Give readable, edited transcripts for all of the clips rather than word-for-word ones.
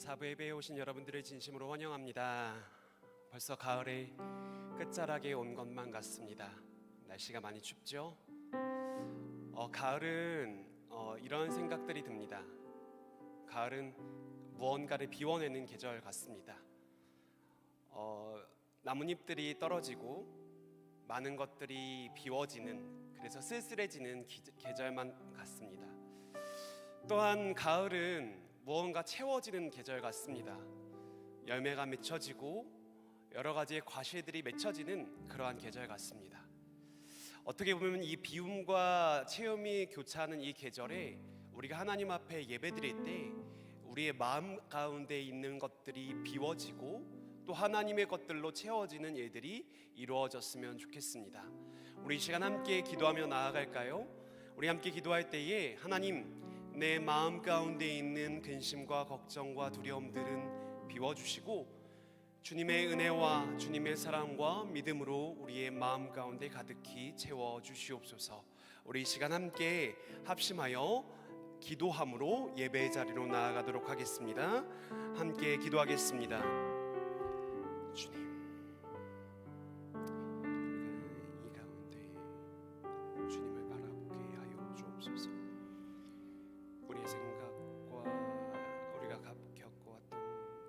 사부 예배에 오신 여러분들을 진심으로 환영합니다. 벌써 가을의 끝자락에 온 것만 같습니다. 날씨가 많이 춥죠? 가을은 이런 생각들이 듭니다. 가을은 무언가를 비워내는 계절 같습니다. 나뭇잎들이 떨어지고 많은 것들이 비워지는, 그래서 쓸쓸해지는 계절만 같습니다. 또한 가을은 무언가 채워지는 계절 같습니다. 열매가 맺혀지고 여러 가지의 과실들이 맺혀지는 그러한 계절 같습니다. 어떻게 보면 이 비움과 체험이 교차하는 이 계절에 우리가 하나님 앞에 예배드릴 때 우리의 마음 가운데 있는 것들이 비워지고 또 하나님의 것들로 채워지는 일들이 이루어졌으면 좋겠습니다. 우리 이 시간 함께 기도하며 나아갈까요? 우리 함께 기도할 때에 하나님, 내 마음 가운데 있는 근심과 걱정과 두려움들은 비워주시고 주님의 은혜와 주님의 사랑과 믿음으로 우리의 마음 가운데 가득히 채워주시옵소서. 우리 이 시간 함께 합심하여 기도함으로 예배의 자리로 나아가도록 하겠습니다. 함께 기도하겠습니다. 주님, 이 가운데 주님을 바라보게 하여 주옵소서. 우리의 생각과 우리가 겪어왔던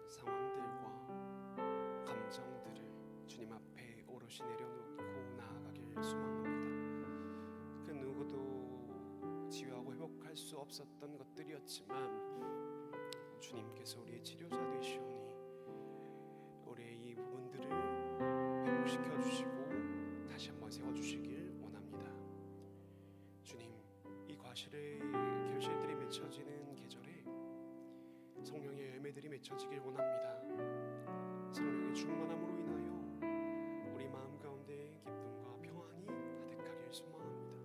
상황들과 감정들을 주님 앞에 오롯이 내려놓고 나아가길 소망합니다. 그 누구도 치유하고 회복할 수 없었던 것들이었지만 주님께서 우리의 치료자 되시오니 우리의 이 부분들을 회복시켜 주시고 다시 한번 세워주시길 원합니다. 주님, 이 과실의 결실들이 맺혀지는 계절에 성령의 열매들이 맺혀지길 원합니다. 성령의 충만함으로 인하여 우리 마음 가운데 기쁨과 평안이 가득하길 소망합니다.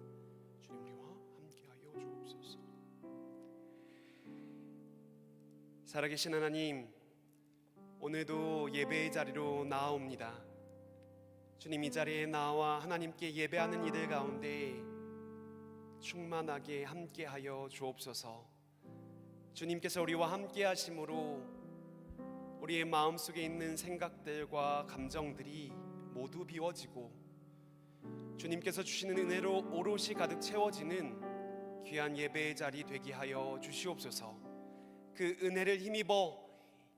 주님, 우리와 함께하여 주옵소서. 살아계신 하나님, 오늘도 예배의 자리로 나아옵니다. 주님, 이 자리에 나와 하나님께 예배하는 이들 가운데 충만하게 함께하여 주옵소서. 주님께서 우리와 함께하심으로 우리의 마음속에 있는 생각들과 감정들이 모두 비워지고 주님께서 주시는 은혜로 오롯이 가득 채워지는 귀한 예배의 자리 되게 하여 주시옵소서. 그 은혜를 힘입어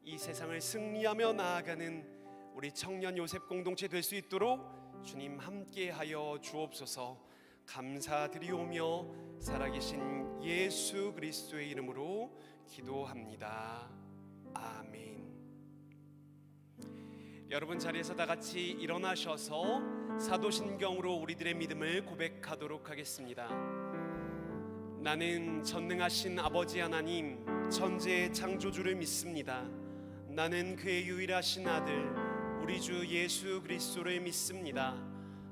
이 세상을 승리하며 나아가는 우리 청년 요셉 공동체 될 수 있도록 주님 함께하여 주옵소서. 감사드리오며 살아계신 예수 그리스도의 이름으로 기도합니다. 아멘. 여러분, 자리에서 다 같이 일어나셔서 사도신경으로 우리들의 믿음을 고백하도록 하겠습니다. 나는 전능하신 아버지 하나님, 천지의 창조주를 믿습니다. 나는 그의 유일하신 아들 우리 주 예수 그리스도를 믿습니다.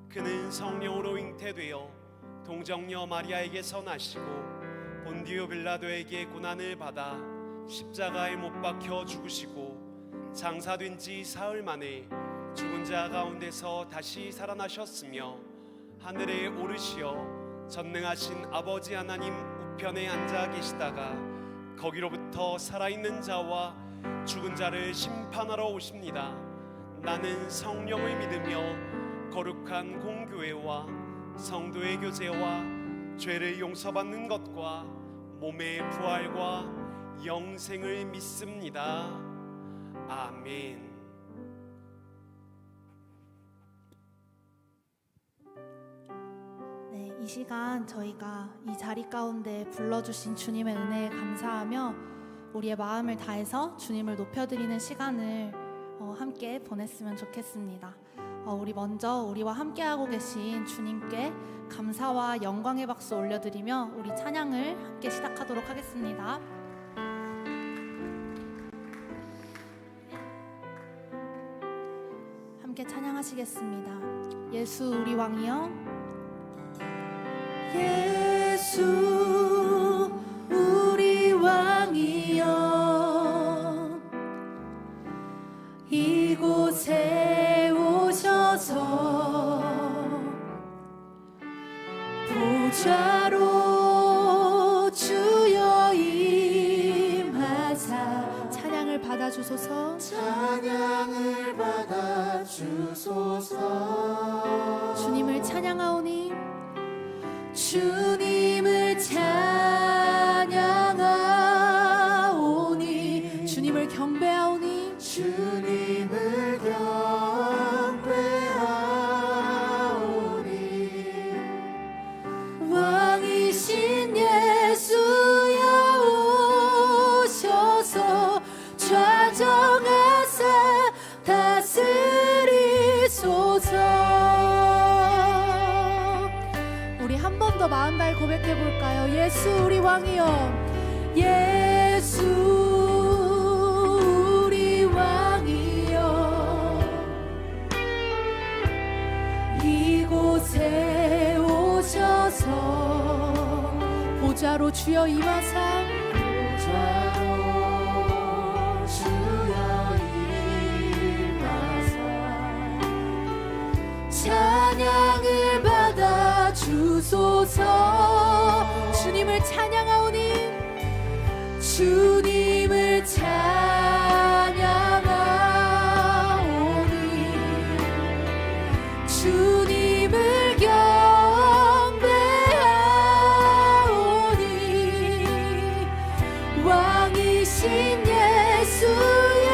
그는 성령으로 잉태되어 동정녀 마리아에게서 나시고 본디오 빌라도에게 고난을 받아 십자가에 못 박혀 죽으시고 장사된 지 사흘 만에 죽은 자 가운데서 다시 살아나셨으며 하늘에 오르시어 전능하신 아버지 하나님 우편에 앉아 계시다가 거기로부터 살아있는 자와 죽은 자를 심판하러 오십니다. 나는 성령을 믿으며 거룩한 공교회와 성도의 교제와 죄를 용서받는 것과 몸의 부활과 영생을 믿습니다. 아멘. 네, 이 시간 저희가 이 자리 가운데 불러주신 주님의 은혜에 감사하며 우리의 마음을 다해서 주님을 높여드리는 시간을 함께 보냈으면 좋겠습니다. 우리 먼저 우리와 함께하고 계신 주님께 감사와 영광의 박수 올려드리며 우리 찬양을 함께 시작하도록 하겠습니다. 함께 찬양하시겠습니다. 예수 우리 왕이여, 예수 우리 왕이여, 이곳에 오셔서 보좌로 주여 임하사 찬양을 받아 고백해 볼까요? 예수 우리 왕이여, 예수 우리 왕이여, 이곳에 오셔서 보좌로 주여 임하사, 보좌로 주여 임하사 찬양을 받아 주소서. 주님을 찬양하오니, 주님을 찬양하오니, 주님을 경배하오니, 왕이신 예수여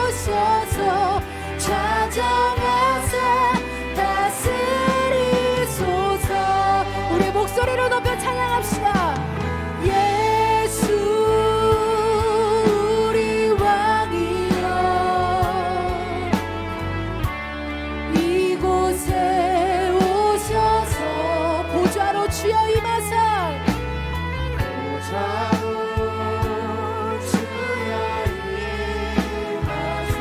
오셔서 좌정하사 다스리소서. 우리 목소리로 높여 찬양합시다. 예수 우리 왕이여, 이곳에 오셔서 보좌로 주여 임하사, 보좌로 주여 임하사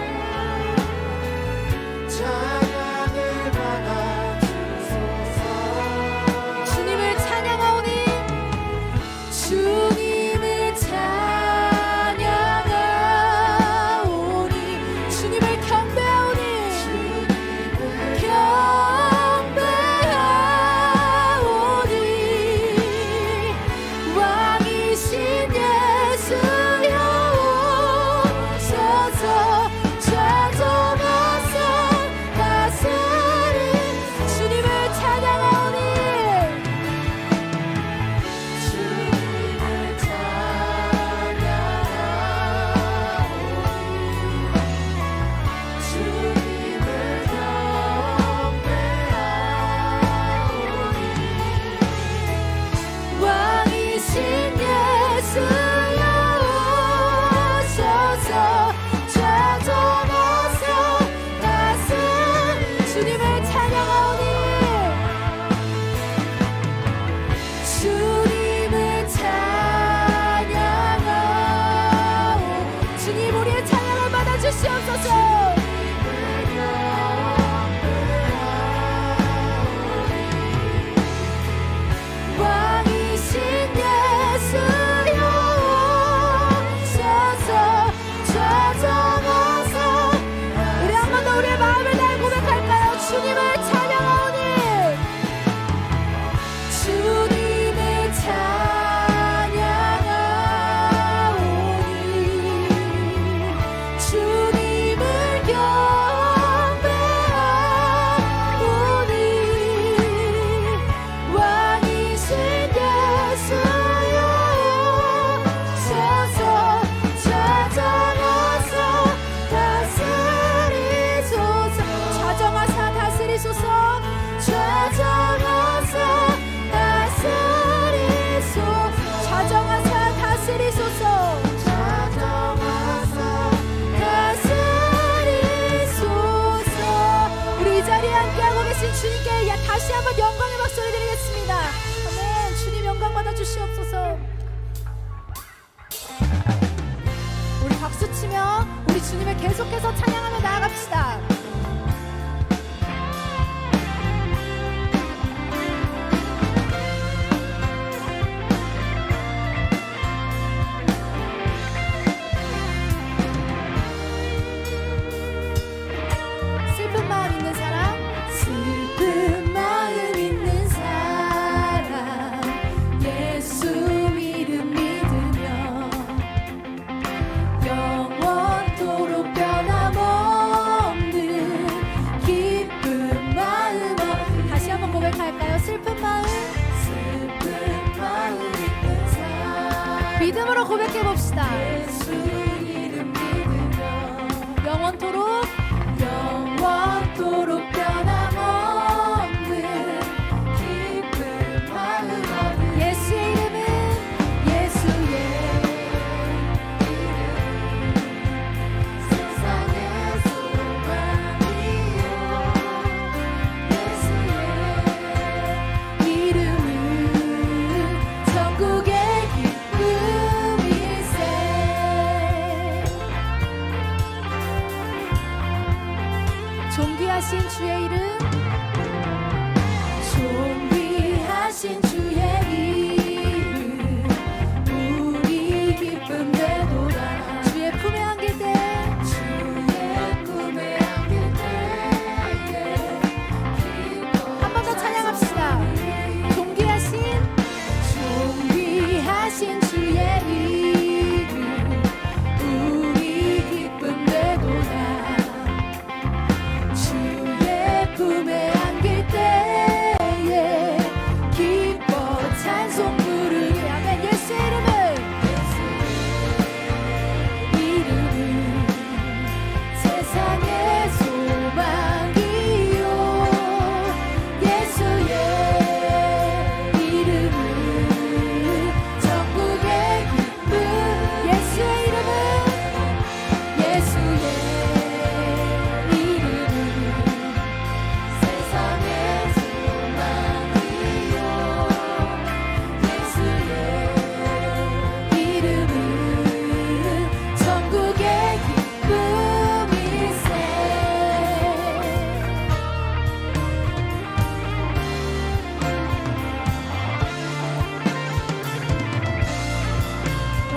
찬양을 받아 주소서. 주님을 찬양하오니, 주님을 찬양하오니, 주님을 경배하오니, 경배하오니, 왕이신 예수여 오셔서 좌정하사 다스리. 주님을 찬양하오니, 주님을 찬양하오니, 주님을 경배하오니, 왕이신 예수여 오셔서 좌정하사 다스리. 주님을 찬양하오니, 주님을 찬양하오. 주님 우리의 찬양을 받아주시옵소서. 왕이신 예수여 오셔서 좌정하사. 우리 한 번 더 우리의 마음을 다해 고백할까요? 주님을 찬양하오니, 주님을 찬양하오니, 주님을 경배하오니, 왕이신 예수여 오셔서 좌정하사 다스리소서. 좌정하사 다스리소서. 좌정하사 다스리소서. 좌정하사 다스리소서. 좌정하사 다스리소서. 우리 이 자리에 함께하고 계신 주님께 다시 한번 영광의 박수를 드리겠습니다. 아멘. 주님 영광 받아 주시옵소서. 우리 박수 치며 우리 주님을 계속해서 찬양하며 나아갑시다. 슬픈 마음 있는 사람, 슬픈 마음 있는 사람, 예수 이름 믿으며 영원토록 변함없는 기쁜 마음. 다시 한번 고백할까요? 슬픈 마음, 슬픈 마음 있는 사람, 믿음으로 고백해봅시다. 예수 이름 믿으며 영원토록 변함없는 기쁜 마음. 예수의 이름은, 예수의 이름 세상의 소망이요, 예수의 이름은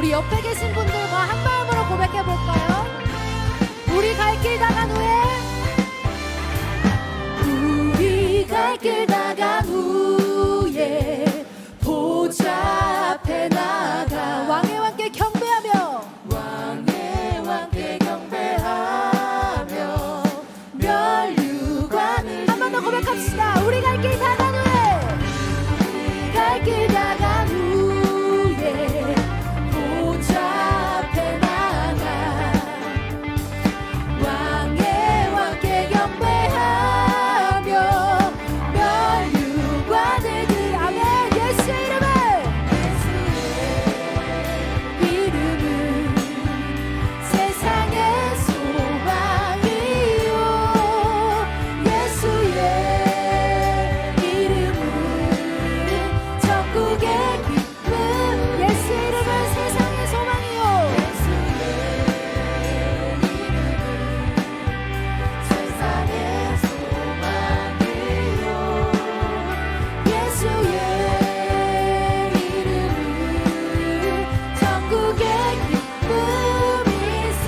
우리 옆에 계신 분들과 한 마음으로 고백해 볼까요? 우리 갈 길 나간 후에 우리 갈 길 나간 후에 보좌 앞에 나가 왕의 왕께 경배하며 왕의 왕께 경배하며 멸류관을 한 번 더 고백합시다. 우리 갈 길 나간 후에 우리 갈 길 나간 후에 보좌 앞에 나가 왕의 왕께 경배하며 멸류관을 들 아멘. 예수의 이름은 세상의 소망이요 예수의 이름은 천국의 기쁨 예수의 이름은 세상의 소망이요 예수의 이름은 세상의 소망이요 예수의 이름은 천국의 기쁨이세.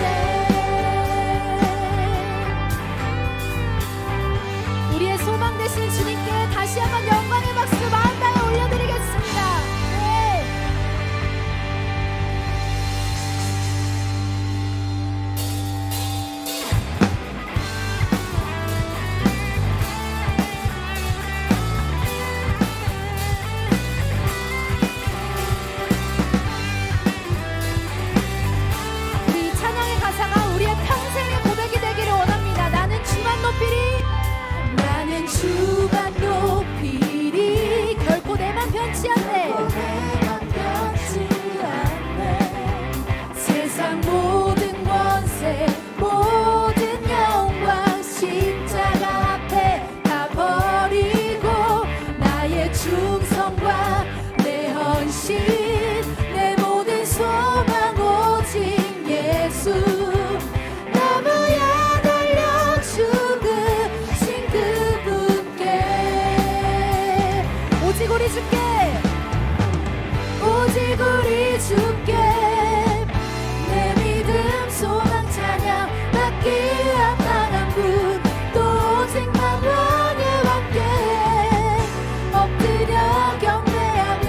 우리의 소망 되신 주님께 다시 한번 영광의 박수 마음 다해 올려드리겠습니다. 네. 우리 찬양의 가사가 우리의 평생의 고백이 되기를 원합니다. 나는 주만 높이리 나는 주만 높이리 결코 내만 변치 않네 세상 모든 권세 모든 영광 십자가 앞에 다 버리고 나의 충성과 내 헌신 내 모든 소망 오직 예수 나무에 달려 죽으신 그분께 오직 우리 주께 오직 우리 주께 내 믿음 소망 찬양 받기 합당한 분 또 오직만 왕의 왕께 엎드려 경배하며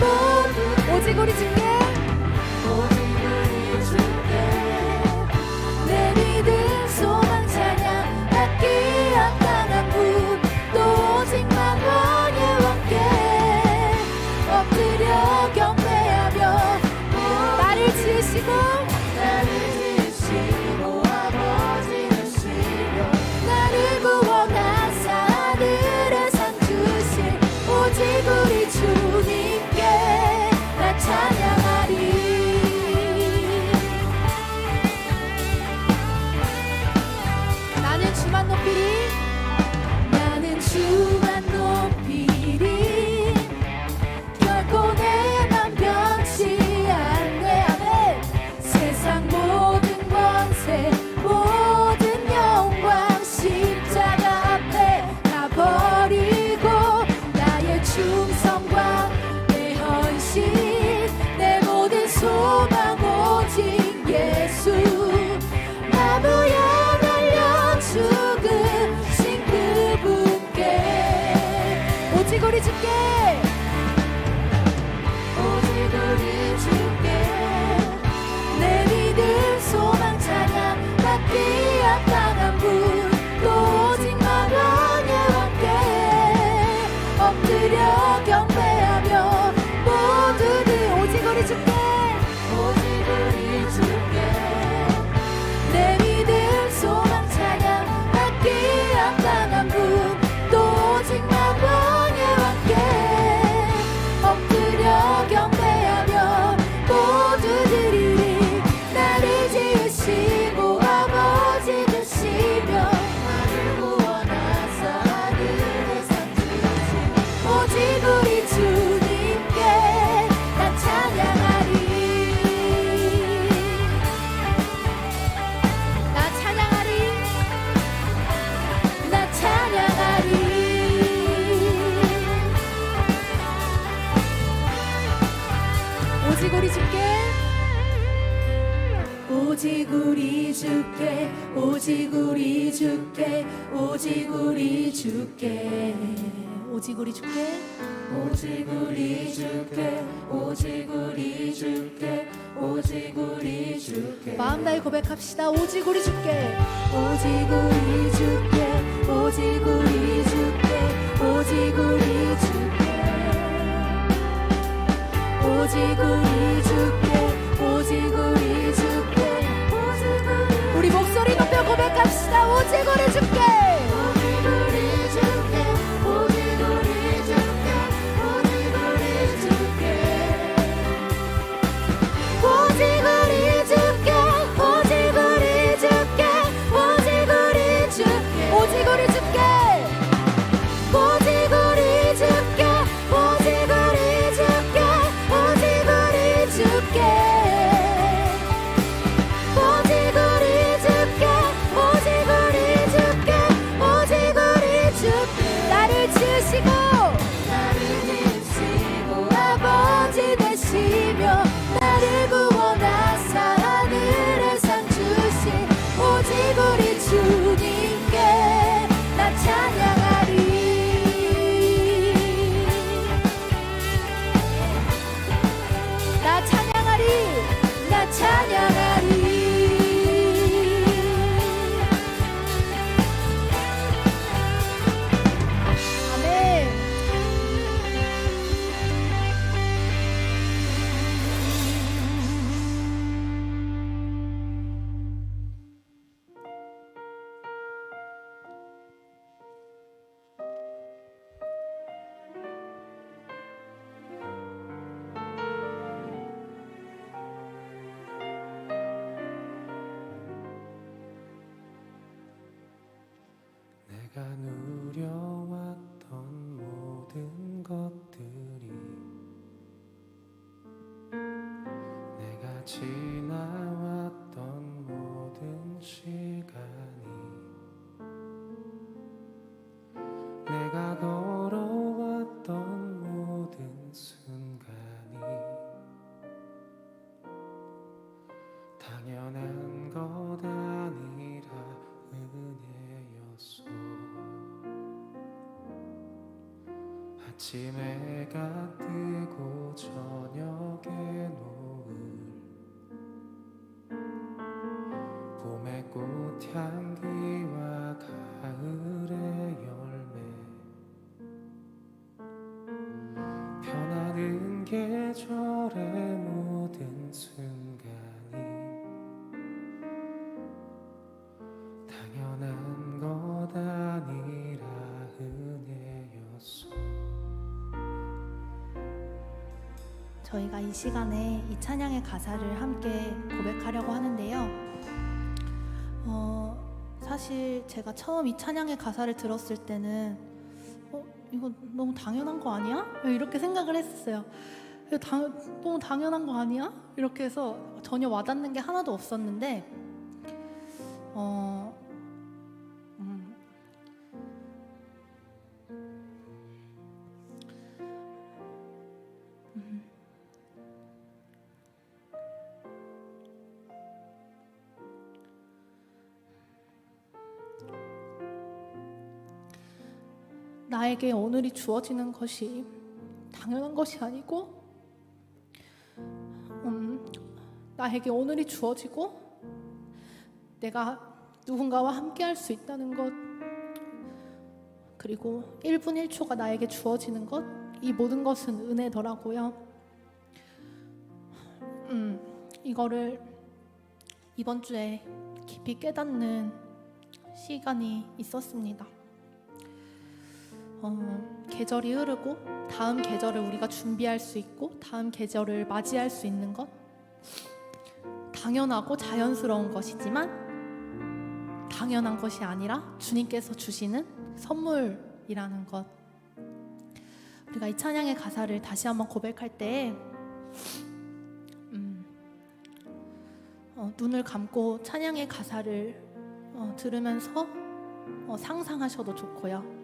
모두 오직 우리 주께 오직 우리 주께 내 믿음 소망 찬양 받기 합당한 분 또 오직만 왕의 왕께 엎드려 경배하며 나를 지으시고 아버지 되시며 나를 구원하사 하늘에 상 주신 오직 우리 주님께 나 찬양하리. 나는 주만 높이리 나는 주만 높이리 결코 내만 변치 않네 아멘. 세상 모든 권세 모든 영광 십자가 앞에 다 버리고 나의 충성과 내 헌신 내 모든 소망 오직 예수 나무에 달려 죽으신 그분께 오직 우리 주께 오직 우리 주께 내 믿음 소망 찬양 받기 합당한 분 또 오직만 왕의 왕께 엎드려 경배하며 모두들 오직 우리 주께 오직 우리 주께 내 믿음 소망 찬양 받기 합당한 분 또 오직만 왕의 왕께 엎드려 경배하며 모두 드리리 나를 지으시고 아버지 되시며 나를 구원하사 하늘에 상 주신 오직 우리 주님께 나 찬양하리. 나 찬양하리 나 찬양하리. 오직 우리 주께 오직 우리 주께 오직 우리 주께 오직 우리 주께 오직 우리 주께 오직 우리 주께 오직 우리 주께 오직 우리 주께 마음 다해 고백합시다. 오직 우리 주께 오직 우리 주께 오직 우리 주께 오직 우리 주께 오직 우리 주께 오직 우리 주께 우리 목소리 높여 고백합시다. 오직 우리 주께 오직 우리 주께 오직 우리 주께 오직 우리 주께 오직 우리 주께 오직 우리 주께 오직 우리 주께 오직 우리 주께 오직 우리 주께 오직 우리 주께 오직 우리 주께 오직 우리 주께 오직 우리 주께 오직 우리 주께 나를 지으시고 아버지 되시며 나를 구원하사 하늘의 상 주신 오직 우리 주님께 나 찬양하리 나 찬양하리 나 찬양하리 아멘. 내가 누려왔던 모든 것들이 내가 지나왔던 모든 시간이 내가 걸어왔던 모든 순간이 당연한 것 아니라 은혜였소. 아침 해가 뜨고 저녁에 노을 봄의 꽃향기와 가을의 열매 변하는 계절의 모든 순간이 당연한 것 아니라 은혜였소. 저희가 이 시간에 이 찬양의 가사를 함께 고백하려고 하는데요. 사실 제가 처음 이 찬양의 가사를 들었을 때는 이거 너무 당연한 거 아니야? 이렇게 생각을 했었어요. 너무 당연한 거 아니야? 이렇게 해서 전혀 와닿는 게 하나도 없었는데 나에게 오늘이 주어지는 것이 당연한 것이 아니고 나에게 오늘이 주어지고 내가 누군가와 함께 할 수 있다는 것 그리고 1분 1초가 나에게 주어지는 것 이 모든 것은 은혜더라고요. 이거를 이번 주에 깊이 깨닫는 시간이 있었습니다. 계절이 흐르고 다음 계절을 우리가 준비할 수 있고 다음 계절을 맞이할 수 있는 것 당연하고 자연스러운 것이지만 당연한 것이 아니라 주님께서 주시는 선물이라는 것. 우리가 이 찬양의 가사를 다시 한번 고백할 때 눈을 감고 찬양의 가사를 들으면서 상상하셔도 좋고요.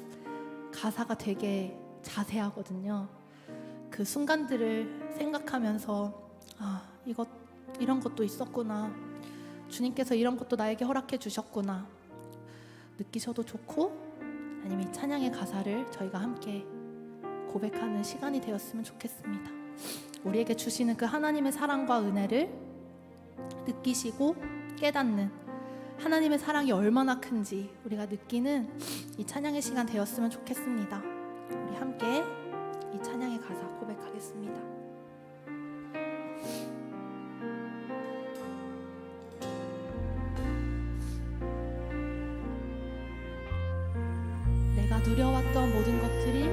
가사가 되게 자세하거든요. 그 순간들을 생각하면서 이런 것도 있었구나. 주님께서 이런 것도 나에게 허락해 주셨구나 느끼셔도 좋고, 아니면 이 찬양의 가사를 저희가 함께 고백하는 시간이 되었으면 좋겠습니다. 우리에게 주시는 그 하나님의 사랑과 은혜를 느끼시고 깨닫는, 하나님의 사랑이 얼마나 큰지 우리가 느끼는 이 찬양의 시간 되었으면 좋겠습니다. 우리 함께 이 찬양의 가사 고백하겠습니다. 내가 누려왔던 모든 것들이,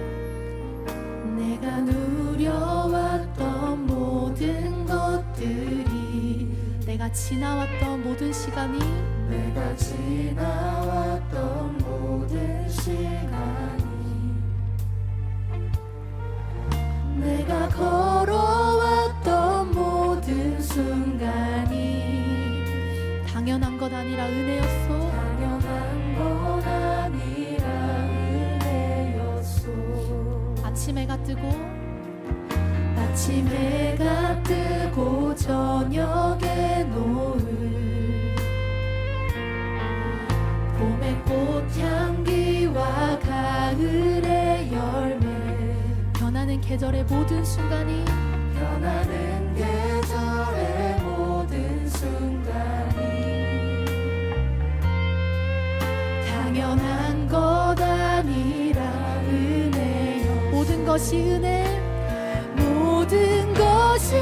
내가 누려왔던 모든 것들이, 내가 지나왔던 모든 시간이, 내가 지나왔던 모든 시간이, 내가 걸어왔던 모든 순간이 당연한 것 아니라 은혜였소. 당연한 것 아니라 은혜였소. 아침 해가 뜨고 아침 해가 뜨고 저녁에 노을, 봄의 꽃향기와 가을의 열매, 변하는 계절의 모든 순간이, 변하는 계절의 모든 순간이 당연한 것 아니라 은혜여. 모든 것이 은혜, 모든 것이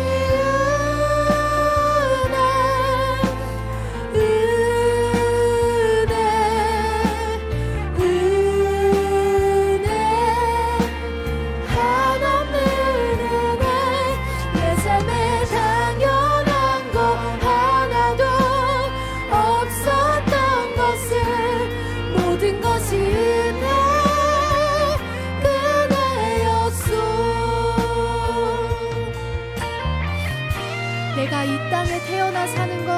내가 이 땅에 태어나 사는 것,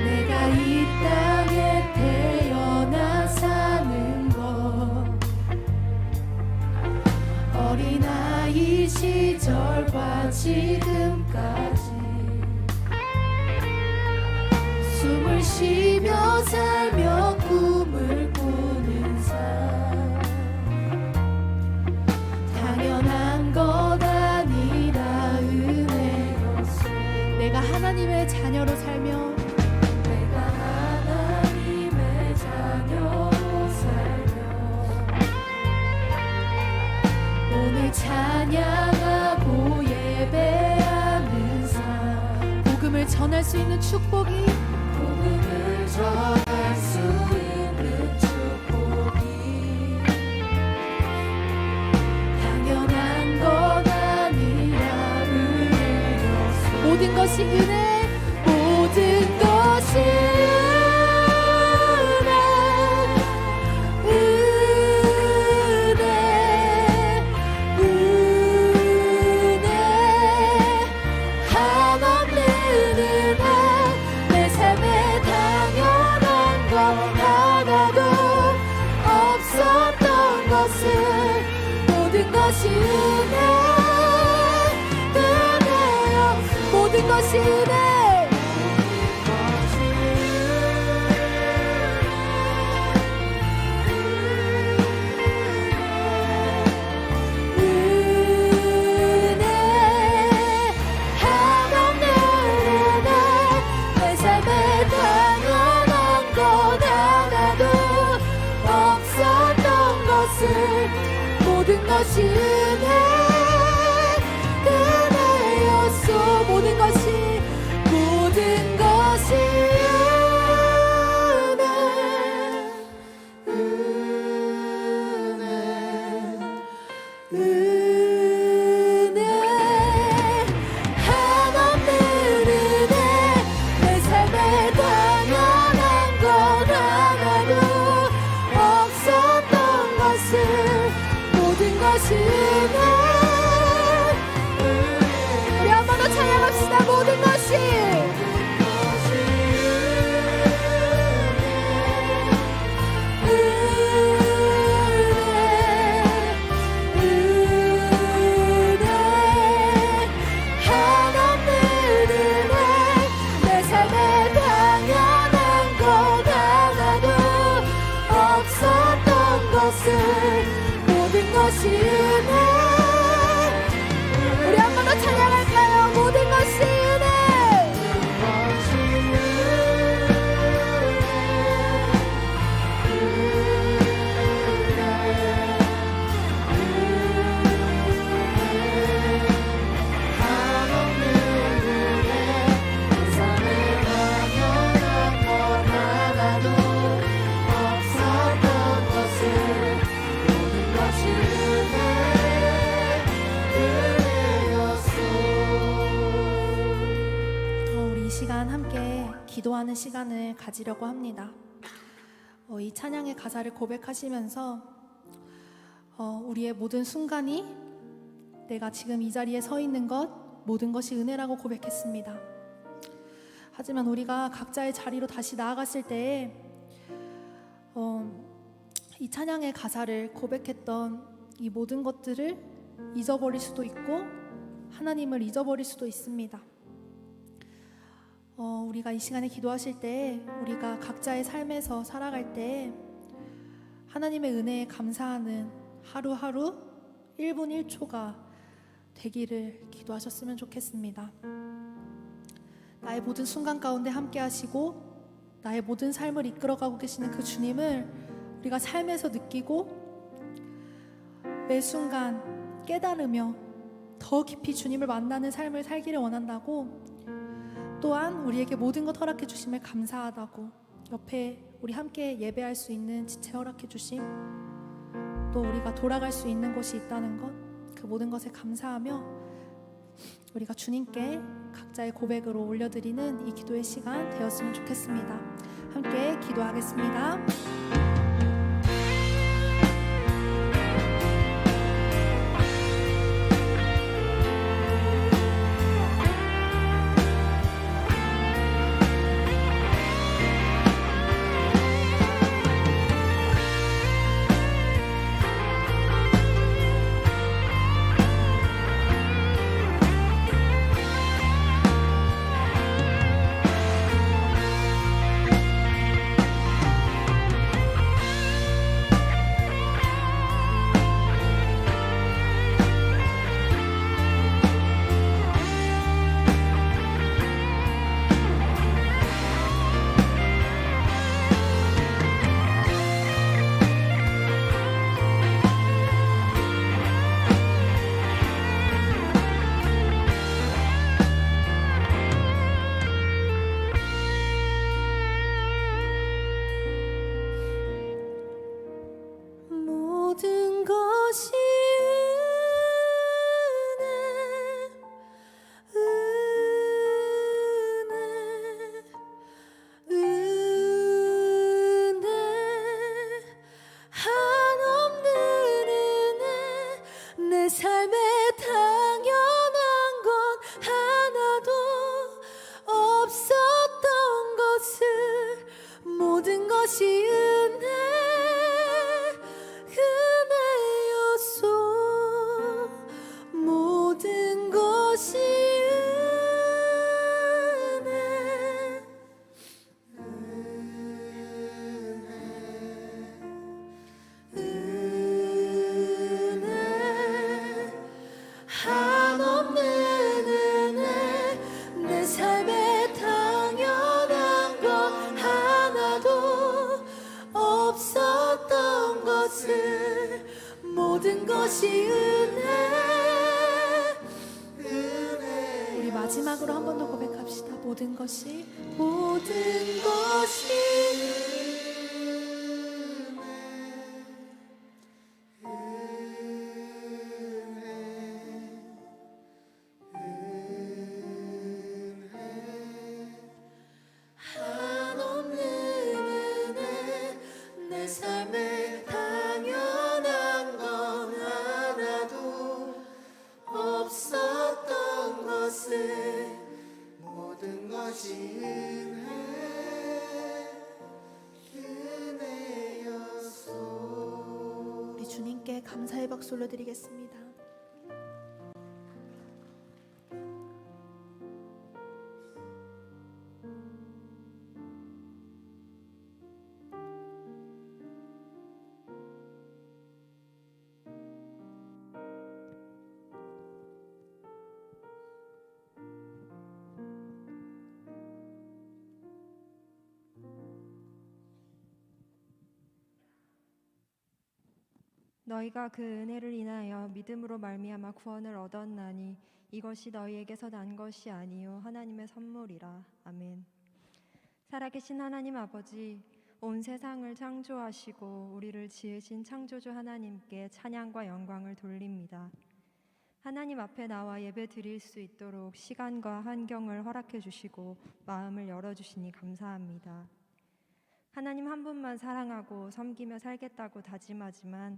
내가 이 땅에 태어나 사는 것, 어린아이 시절과 지금까지 숨을 쉬며 살며 꿈을 꾸는 삶, 당연한 것 아니라 은혜였소. 내가 하나님의 자녀로 살며, 내가 하나님의 자녀로 살며 오늘 찬양하고 예배하는 삶, 복음을 전할 수 있는 축복이, 복음을 전할 수 있는 축복이 당연한 것 아니라 은혜였소. 모든 것이 은혜, 모든 것이 은혜, 은혜, 한없는 은혜. 내 삶에 당연한 것 하나도 없었던 것을, 모든 것이 은혜, 은혜여. 모든 것이 은혜, 은혜, 한없는 은혜. 내 삶에 당연한 것 하나도 없었던 것을, 모든 것이 은혜, 은혜였소. 모든 것이, 모든 것이 은혜, 은혜, 은혜, 한없는 은혜. 내 삶에 당연한 것 하나도 없었던 것을, 모든 것이 은혜. 우리 한 번 더 찬양합시다. 모든 것이 은혜, 한없는 은혜. 내 삶에 당연 기도하는 시간을 가지려고 합니다. 이 찬양의 가사를 고백하시면서 우리의 모든 순간이 내가 지금 이 자리에 서 있는 것 모든 것이 은혜라고 고백했습니다. 하지만 우리가 각자의 자리로 다시 나아갔을 때에 이 찬양의 가사를 고백했던 이 모든 것들을 잊어버릴 수도 있고 하나님을 잊어버릴 수도 있습니다. 우리가 이 시간에 기도하실 때 우리가 각자의 삶에서 살아갈 때 하나님의 은혜에 감사하는 하루하루 1분 1초가 되기를 기도하셨으면 좋겠습니다. 나의 모든 순간 가운데 함께 하시고 나의 모든 삶을 이끌어가고 계시는 그 주님을 우리가 삶에서 느끼고 매 순간 깨달으며 더 깊이 주님을 만나는 삶을 살기를 원한다고, 또한 우리에게 모든 것 허락해 주심을 감사하다고, 옆에 우리 함께 예배할 수 있는 지체 허락해 주심, 또 우리가 돌아갈 수 있는 곳이 있다는 것, 그 모든 것에 감사하며 우리가 주님께 각자의 고백으로 올려드리는 이 기도의 시간 되었으면 좋겠습니다. 함께 기도하겠습니다. 모든 것이 은혜 한없는 은혜, 내 삶에 당연한 건 하나도 없었던 것을 모든 것이 은혜였소. 모든 것이 은혜 한없는 은혜, 내 삶에 당연한 건 하나도 없었던 것을 모든 것이 우리 마지막으로 한 번 더 고백합시다. 모든 것이 한없는 은혜, 내 삶에 당연한 건 하나도 없었던 것을 모든 것이 은혜였소. 우리 주님께 감사의 박수 올려드리겠습니다. 너희가 그 은혜를 인하여 믿음으로 말미암아 구원을 얻었나니 이것이 너희에게서 난 것이 아니요 하나님의 선물이라. 아멘. 살아계신 하나님 아버지, 온 세상을 창조하시고 우리를 지으신 창조주 하나님께 찬양과 영광을 돌립니다. 하나님 앞에 나와 예배 드릴 수 있도록 시간과 환경을 허락해 주시고 마음을 열어주시니 감사합니다. 하나님 한 분만 사랑하고 섬기며 살겠다고 다짐하지만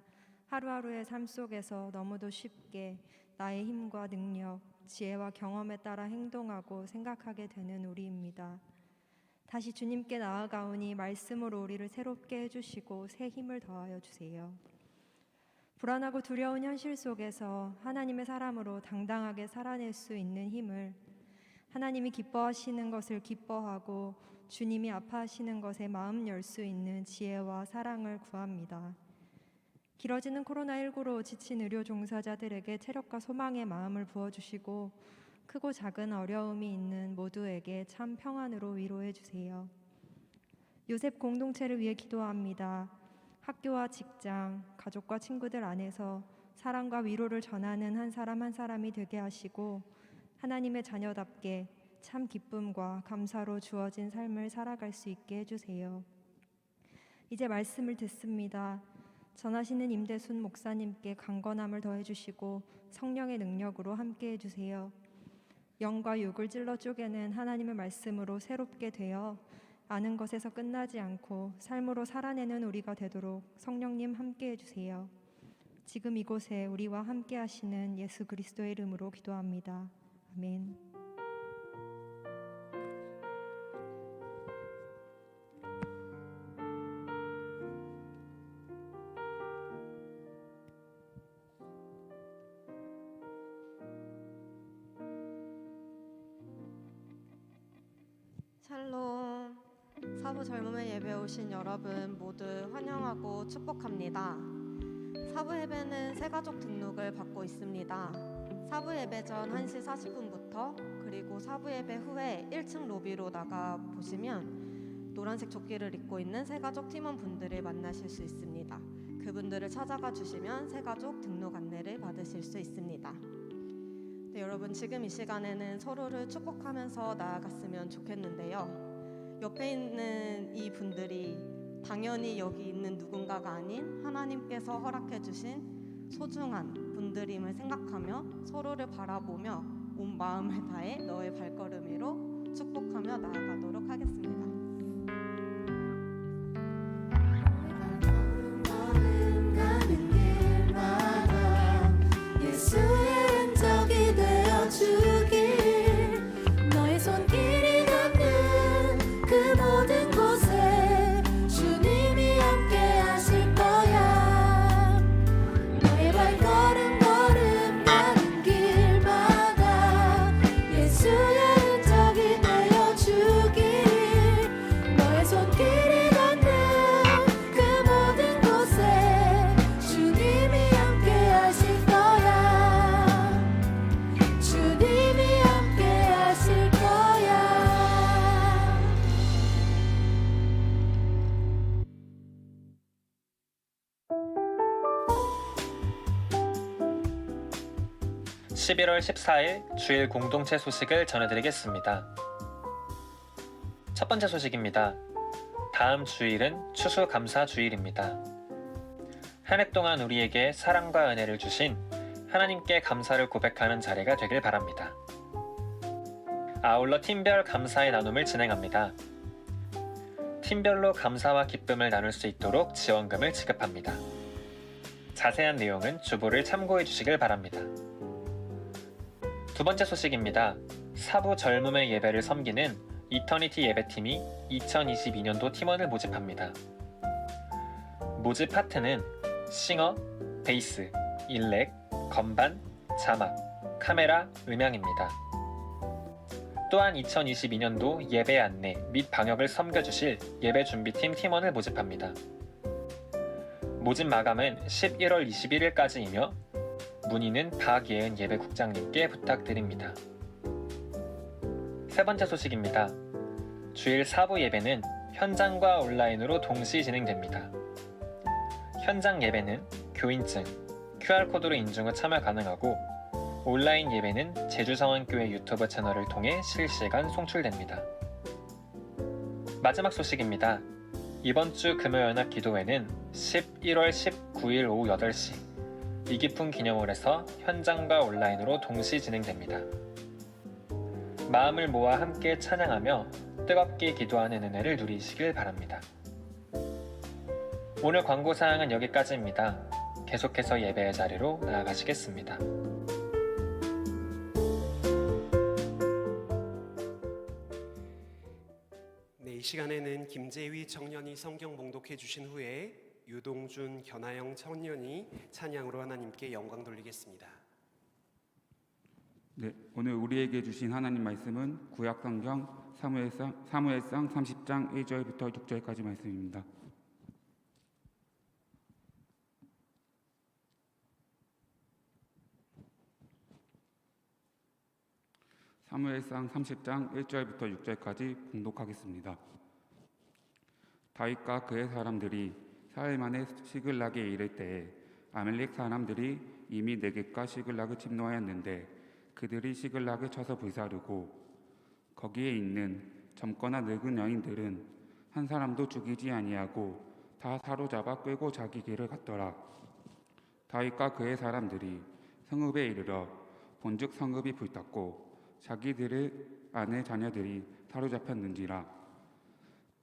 하루하루의 삶 속에서 너무도 쉽게 나의 힘과 능력, 지혜와 경험에 따라 행동하고 생각하게 되는 우리입니다. 다시 주님께 나아가오니 말씀으로 우리를 새롭게 해주시고 새 힘을 더하여 주세요. 불안하고 두려운 현실 속에서 하나님의 사람으로 당당하게 살아낼 수 있는 힘을, 하나님이 기뻐하시는 것을 기뻐하고 주님이 아파하시는 것에 마음 열 수 있는 지혜와 사랑을 구합니다. 길어지는 코로나19로 지친 의료 종사자들에게 체력과 소망의 마음을 부어주시고 크고 작은 어려움이 있는 모두에게 참 평안으로 위로해 주세요. 요셉 공동체를 위해 기도합니다. 학교와 직장, 가족과 친구들 안에서 사랑과 위로를 전하는 한 사람 한 사람이 되게 하시고 하나님의 자녀답게 참 기쁨과 감사로 주어진 삶을 살아갈 수 있게 해주세요. 이제 말씀을 듣습니다. 전하시는 임대순 목사님께 강건함을 더해주시고 성령의 능력으로 함께 해주세요. 영과 육을 찔러 쪼개는 하나님의 말씀으로 새롭게 되어 아는 것에서 끝나지 않고 삶으로 살아내는 우리가 되도록 성령님 함께 해주세요. 지금 이곳에 우리와 함께 하시는 예수 그리스도의 이름으로 기도합니다. 아멘. 샬롬. 사부 젊음의 예배에 오신 여러분 모두 환영하고 축복합니다. 사부 예배는 새가족 등록을 받고 있습니다. 사부 예배 전 1시 40분부터 그리고 사부 예배 후에 1층 로비로 나가 보시면 노란색 조끼를 입고 있는 새가족 팀원분들을 만나실 수 있습니다. 그분들을 찾아가 주시면 새가족 등록 안내를 받으실 수 있습니다. 네, 여러분 지금 이 시간에는 서로를 축복하면서 나아갔으면 좋겠는데요. 옆에 있는 이 분들이 당연히 여기 있는 누군가가 아닌 하나님께서 허락해 주신 소중한 분들임을 생각하며 서로를 바라보며 온 마음을 다해 너의 발걸음 위로 축복하며 나아가도록 하겠습니다. 가는 길마다 예수의 흔적이 되어주길 너의 손길이 닿는 그 모든 곳에 주님이 함께 하실 거야. 너의 발걸음 걸음 가는 길마다 예수의 흔적이 되어주길 너의 손길이 닿는 그 모든 곳에 주님이 함께 하실 거야. 주님이 함께 하실 거야. 네. 11월 14일 주일 공동체 소식을 전해드리겠습니다. 첫 번째 소식입니다. 다음 주일은 추수감사 주일입니다. 한 해 동안 우리에게 사랑과 은혜를 주신 하나님께 감사를 고백하는 자리가 되길 바랍니다. 아울러 팀별 감사의 나눔을 진행합니다. 팀별로 감사와 기쁨을 나눌 수 있도록 지원금을 지급합니다. 자세한 내용은 주보를 참고해 주시길 바랍니다. 두 번째 소식입니다. 사부 젊음의 예배를 섬기는 이터니티 예배팀이 2022년도 팀원을 모집합니다. 모집 파트는 싱어, 베이스, 일렉, 건반, 자막, 카메라, 음향입니다. 또한 2022년도 예배 안내 및 방역을 섬겨주실 예배 준비팀 팀원을 모집합니다. 모집 마감은 11월 21일까지이며 문의는 박예은 예배국장님께 부탁드립니다. 세 번째 소식입니다. 주일 사부 예배는 현장과 온라인으로 동시 진행됩니다. 현장 예배는 교인증, QR코드로 인증 후 참여 가능하고 온라인 예배는 제주성안교회 유튜브 채널을 통해 실시간 송출됩니다. 마지막 소식입니다. 이번 주 금요연합 기도회는 11월 19일 오후 8시 이기풍 기념홀에서 현장과 온라인으로 동시 진행됩니다. 마음을 모아 함께 찬양하며 뜨겁게 기도하는 은혜를 누리시길 바랍니다. 오늘 광고사항은 여기까지입니다. 계속해서 예배의 자리로 나아가시겠습니다. 네, 이 시간에는 김재휘 청년이 성경 봉독해 주신 후에 유동준 견아영 청년이 찬양으로 하나님께 영광 돌리겠습니다. 네, 오늘 우리에게 주신 하나님 말씀은 구약성경 사무엘상 30장 1절부터 6절까지 말씀입니다. 사무엘상 30장 1절부터 6절까지 봉독하겠습니다. 다윗과 그의 사람들이 사흘 만에 시글락에 이를 때에 아멜렉 사람들이 이미 네겝과 시글락을 침노하였는데 그들이 시글락을 쳐서 불사르고 거기에 있는 젊거나 늙은 여인들은 한 사람도 죽이지 아니하고 다 사로잡아 끌고 자기 길을 갔더라. 다윗과 그의 사람들이 성읍에 이르러 본즉 성읍이 불탔고 자기들의 아내 자녀들이 사로잡혔는지라.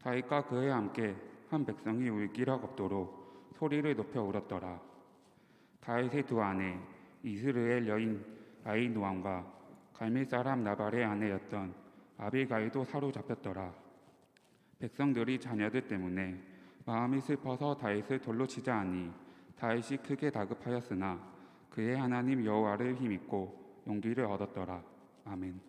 다윗과 그에 함께 한 백성이 울기력 없도록 소리를 높여 울었더라. 다윗의 두 아내 이스라엘 여인 아히노암과 갈멜 사람 나발의 아내였던 아비가일도 사로잡혔더라. 백성들이 자녀들 때문에 마음이 슬퍼서 다윗을 돌로 치자 하니 다윗이 크게 다급하였으나 그의 하나님 여호와를 힘입고 용기를 얻었더라. 아멘.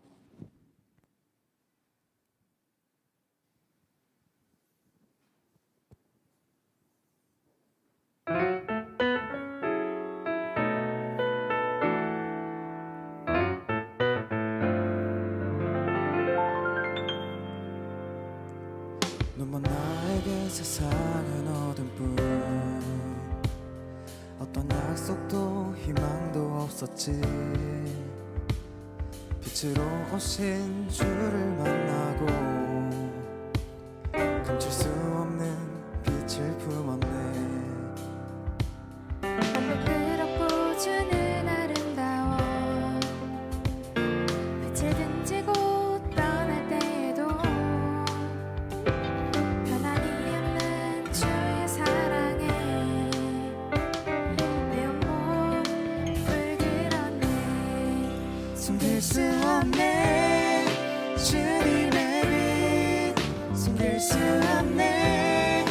너만 나에게 세상은 얻은 뿐 어떤 약속도 희망도 없었지. 빛으로 오신 주를 만나고 감출 수 없는 빛을 품었네. 부끄럽고 주는 아름다워 빛을 등지고 떠날 때에도 변함이 없는 주의 사랑에 내 온몸 물들었네. 숨길 수 없네 주님의 빛. 숨길 수 없네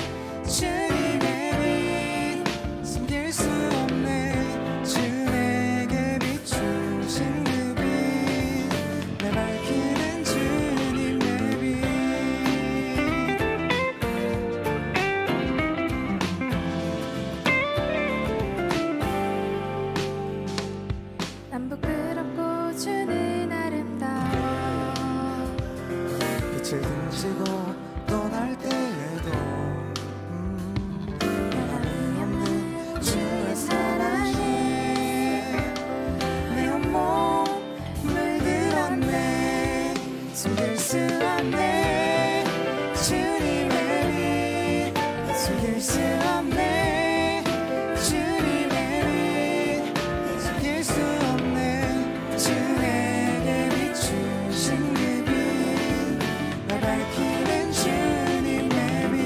주님의 빛. 숨길 수 없네 주 내게 비추신 그 빛. 날 밝히는 주님의 빛. 난 부끄럽고 주는 아름다워 빛을 등지고 떠날 때에도 변함이 없는 주의 사랑에 내 온몸 물들었네. 숨길 수 없네 주님의 빛. 숨길 수 없네 주님의 빛. 숨길 수 없네 주 내게 비추신 그 빛. 날 밝히는 주님의 빛.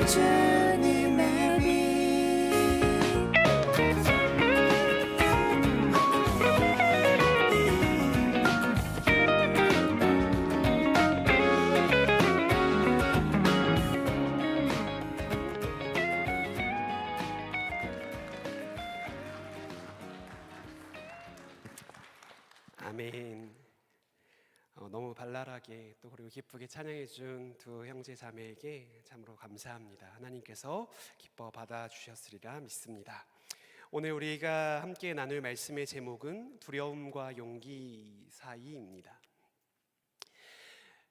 주님의 빛 아멘. 너무 발랄하게 또 그리고 기쁘게 찬양해 준 두 형제 자매에게 참으로 감사합니다. 하나님께서 기뻐 받아 주셨으리라 믿습니다. 오늘 우리가 함께 나눌 말씀의 제목은 두려움과 용기 사이입니다.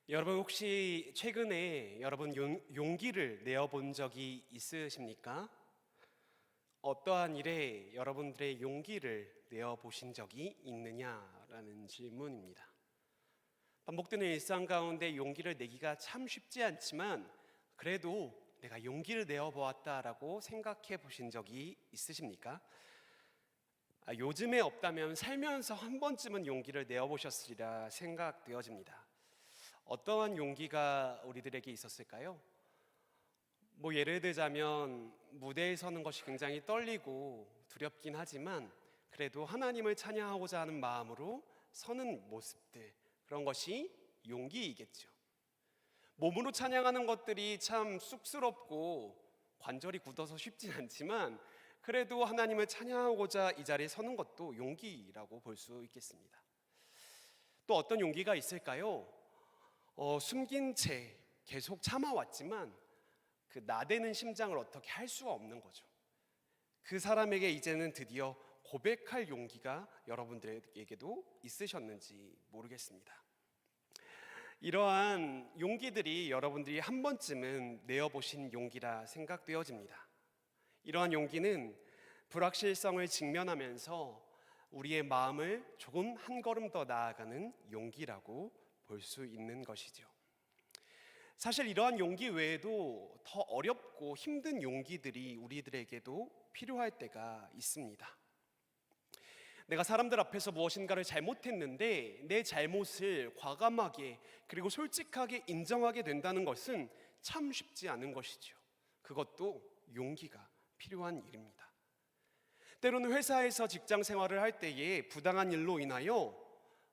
여러분 혹시 최근에 여러분 용기를 내어 본 적이 있으십니까? 어떠한 일에 여러분들의 용기를 내어 보신 적이 있느냐라는 질문입니다. 반복되는 일상 가운데 용기를 내기가 참 쉽지 않지만 그래도 내가 용기를 내어 보았다라고 생각해 보신 적이 있으십니까? 요즘에 없다면 살면서 한 번쯤은 용기를 내어 보셨으리라 생각되어집니다. 어떠한 용기가 우리들에게 있었을까요? 예를 들자면 무대에 서는 것이 굉장히 떨리고 두렵긴 하지만 그래도 하나님을 찬양하고자 하는 마음으로 서는 모습들, 그런 것이 용기이겠죠. 몸으로 찬양하는 것들이 참 쑥스럽고 관절이 굳어서 쉽진 않지만 그래도 하나님을 찬양하고자 이 자리에 서는 것도 용기라고 볼 수 있겠습니다. 또 어떤 용기가 있을까요? 숨긴 채 계속 참아왔지만 그 나대는 심장을 어떻게 할 수가 없는 거죠. 그 사람에게 이제는 드디어 고백할 용기가 여러분들에게도 있으셨는지 모르겠습니다. 이러한 용기들이 여러분들이 한 번쯤은 내어보신 용기라 생각되어집니다. 이러한 용기는 불확실성을 직면하면서 우리의 마음을 조금 한 걸음 더 나아가는 용기라고 볼 수 있는 것이죠. 사실 이러한 용기 외에도 더 어렵고 힘든 용기들이 우리들에게도 필요할 때가 있습니다. 내가 사람들 앞에서 무엇인가를 잘못했는데 내 잘못을 과감하게 그리고 솔직하게 인정하게 된다는 것은 참 쉽지 않은 것이죠. 그것도 용기가 필요한 일입니다. 때로는 회사에서 직장 생활을 할 때에 부당한 일로 인하여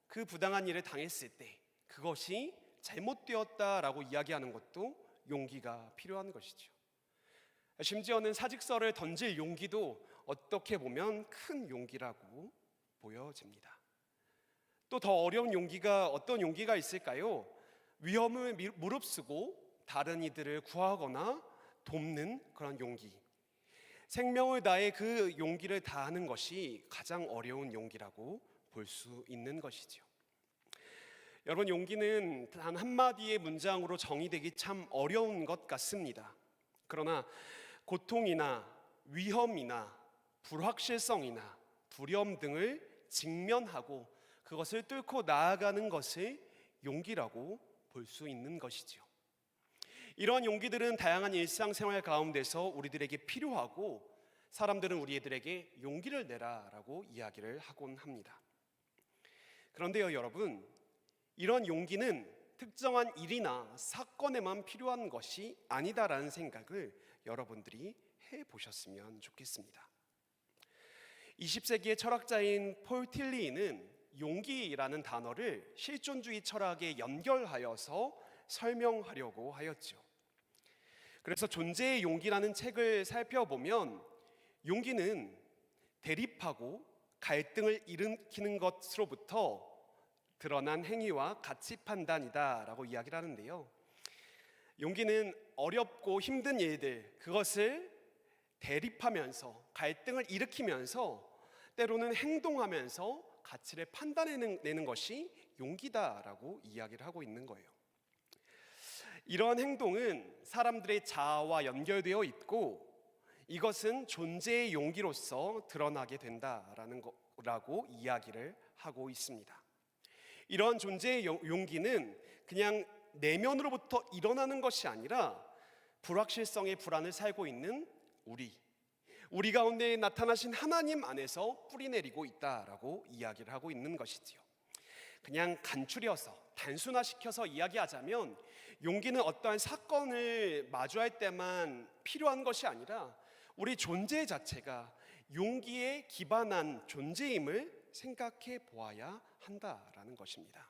그 부당한 일을 당했을 때 그것이 잘못되었다라고 이야기하는 것도 용기가 필요한 것이죠. 심지어는 사직서를 던질 용기도 어떻게 보면 큰 용기라고 보여집니다. 또 더 어려운 용기가 어떤 용기가 있을까요? 위험을 무릅쓰고 다른 이들을 구하거나 돕는 그런 용기. 생명을 다해 그 용기를 다하는 것이 가장 어려운 용기라고 볼 수 있는 것이죠. 여러분, 용기는 단 한마디의 문장으로 정의되기 참 어려운 것 같습니다. 그러나 고통이나 위험이나 불확실성이나 두려움 등을 직면하고 그것을 뚫고 나아가는 것을 용기라고 볼 수 있는 것이죠. 이러한 용기들은 다양한 일상생활 가운데서 우리들에게 필요하고 사람들은 우리들에게 용기를 내라라고 이야기를 하곤 합니다. 그런데요, 여러분, 이런 용기는 특정한 일이나 사건에만 필요한 것이 아니다라는 생각을 여러분들이 해보셨으면 좋겠습니다. 20세기의 철학자인 폴 틸리는 용기라는 단어를 실존주의 철학에 연결하여서 설명하려고 하였죠. 그래서 존재의 용기라는 책을 살펴보면 용기는 대립하고 갈등을 일으키는 것으로부터 드러난 행위와 가치 판단이다라고 이야기를 하는데요. 용기는 어렵고 힘든 일들, 그것을 대립하면서 갈등을 일으키면서 때로는 행동하면서 가치를 판단해내는 것이 용기다라고 이야기를 하고 있는 거예요. 이러한 행동은 사람들의 자아와 연결되어 있고 이것은 존재의 용기로서 드러나게 된다라는 거라고 이야기를 하고 있습니다. 이러한 존재의 용기는 그냥 내면으로부터 일어나는 것이 아니라 불확실성의 불안을 살고 있는 우리 가운데 나타나신 하나님 안에서 뿌리내리고 있다라고 이야기를 하고 있는 것이지요. 그냥 간추려서 단순화시켜서 이야기하자면 용기는 어떠한 사건을 마주할 때만 필요한 것이 아니라 우리 존재 자체가 용기에 기반한 존재임을 생각해 보아야 한다라는 것입니다.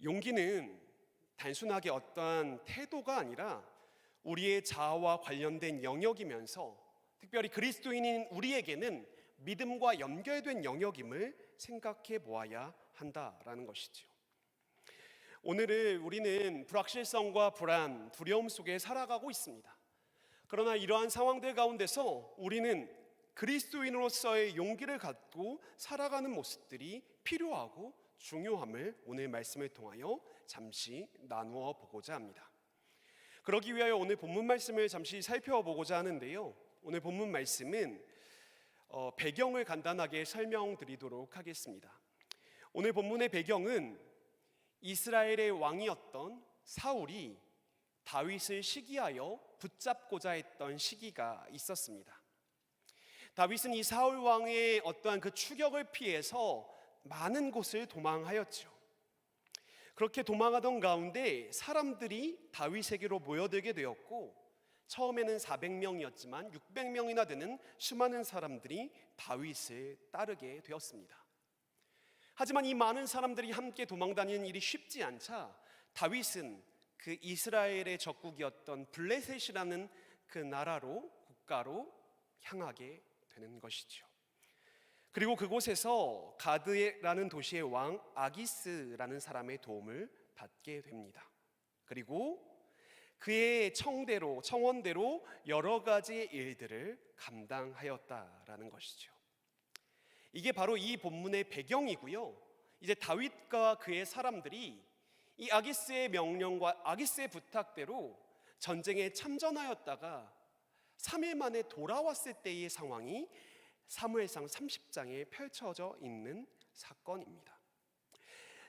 용기는 단순하게 어떠한 태도가 아니라 우리의 자아와 관련된 영역이면서 특별히 그리스도인인 우리에게는 믿음과 연결된 영역임을 생각해 보아야 한다라는 것이죠. 오늘은 우리는 불확실성과 불안, 두려움 속에 살아가고 있습니다. 그러나 이러한 상황들 가운데서 우리는 그리스도인으로서의 용기를 갖고 살아가는 모습들이 필요하고 중요함을 오늘 말씀을 통하여 잠시 나누어 보고자 합니다. 그러기 위하여 오늘 본문 말씀을 잠시 살펴보고자 하는데요. 오늘 본문 말씀은 배경을 간단하게 설명드리도록 하겠습니다. 오늘 본문의 배경은 이스라엘의 왕이었던 사울이 다윗을 시기하여 붙잡고자 했던 시기가 있었습니다. 다윗은 이 사울 왕의 어떠한 그 추격을 피해서 많은 곳을 도망하였죠. 그렇게 도망하던 가운데 사람들이 다윗에게로 모여들게 되었고 처음에는 400명이었지만 600명이나 되는 수많은 사람들이 다윗을 따르게 되었습니다. 하지만 이 많은 사람들이 함께 도망다니는 일이 쉽지 않자 다윗은 그 이스라엘의 적국이었던 블레셋이라는 그 나라로 국가로 향하게 되는 것이죠. 그리고 그곳에서 가드라는 도시의 왕 아기스라는 사람의 도움을 받게 됩니다. 그리고 그의 청원대로 여러 가지의 일들을 감당하였다라는 것이죠. 이게 바로 이 본문의 배경이고요. 이제 다윗과 그의 사람들이 이 아기스의 명령과 아기스의 부탁대로 전쟁에 참전하였다가 3일 만에 돌아왔을 때의 상황이 사무엘상 30장에 펼쳐져 있는 사건입니다.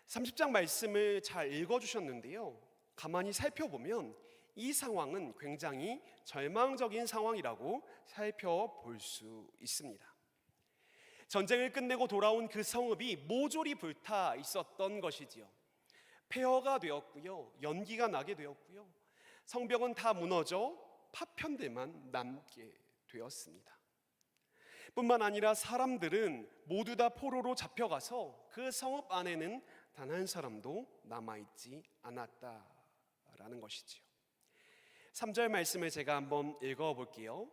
30장 말씀을 잘 읽어주셨는데요. 가만히 살펴보면 이 상황은 굉장히 절망적인 상황이라고 살펴볼 수 있습니다. 전쟁을 끝내고 돌아온 그 성읍이 모조리 불타 있었던 것이지요. 폐허가 되었고요. 연기가 나게 되었고요. 성벽은 다 무너져 파편들만 남게 되었습니다. 뿐만 아니라 사람들은 모두 다 포로로 잡혀가서 그 성읍 안에는 단 한 사람도 남아있지 않았다라는 것이지요. 3절 말씀을 제가 한번 읽어볼게요.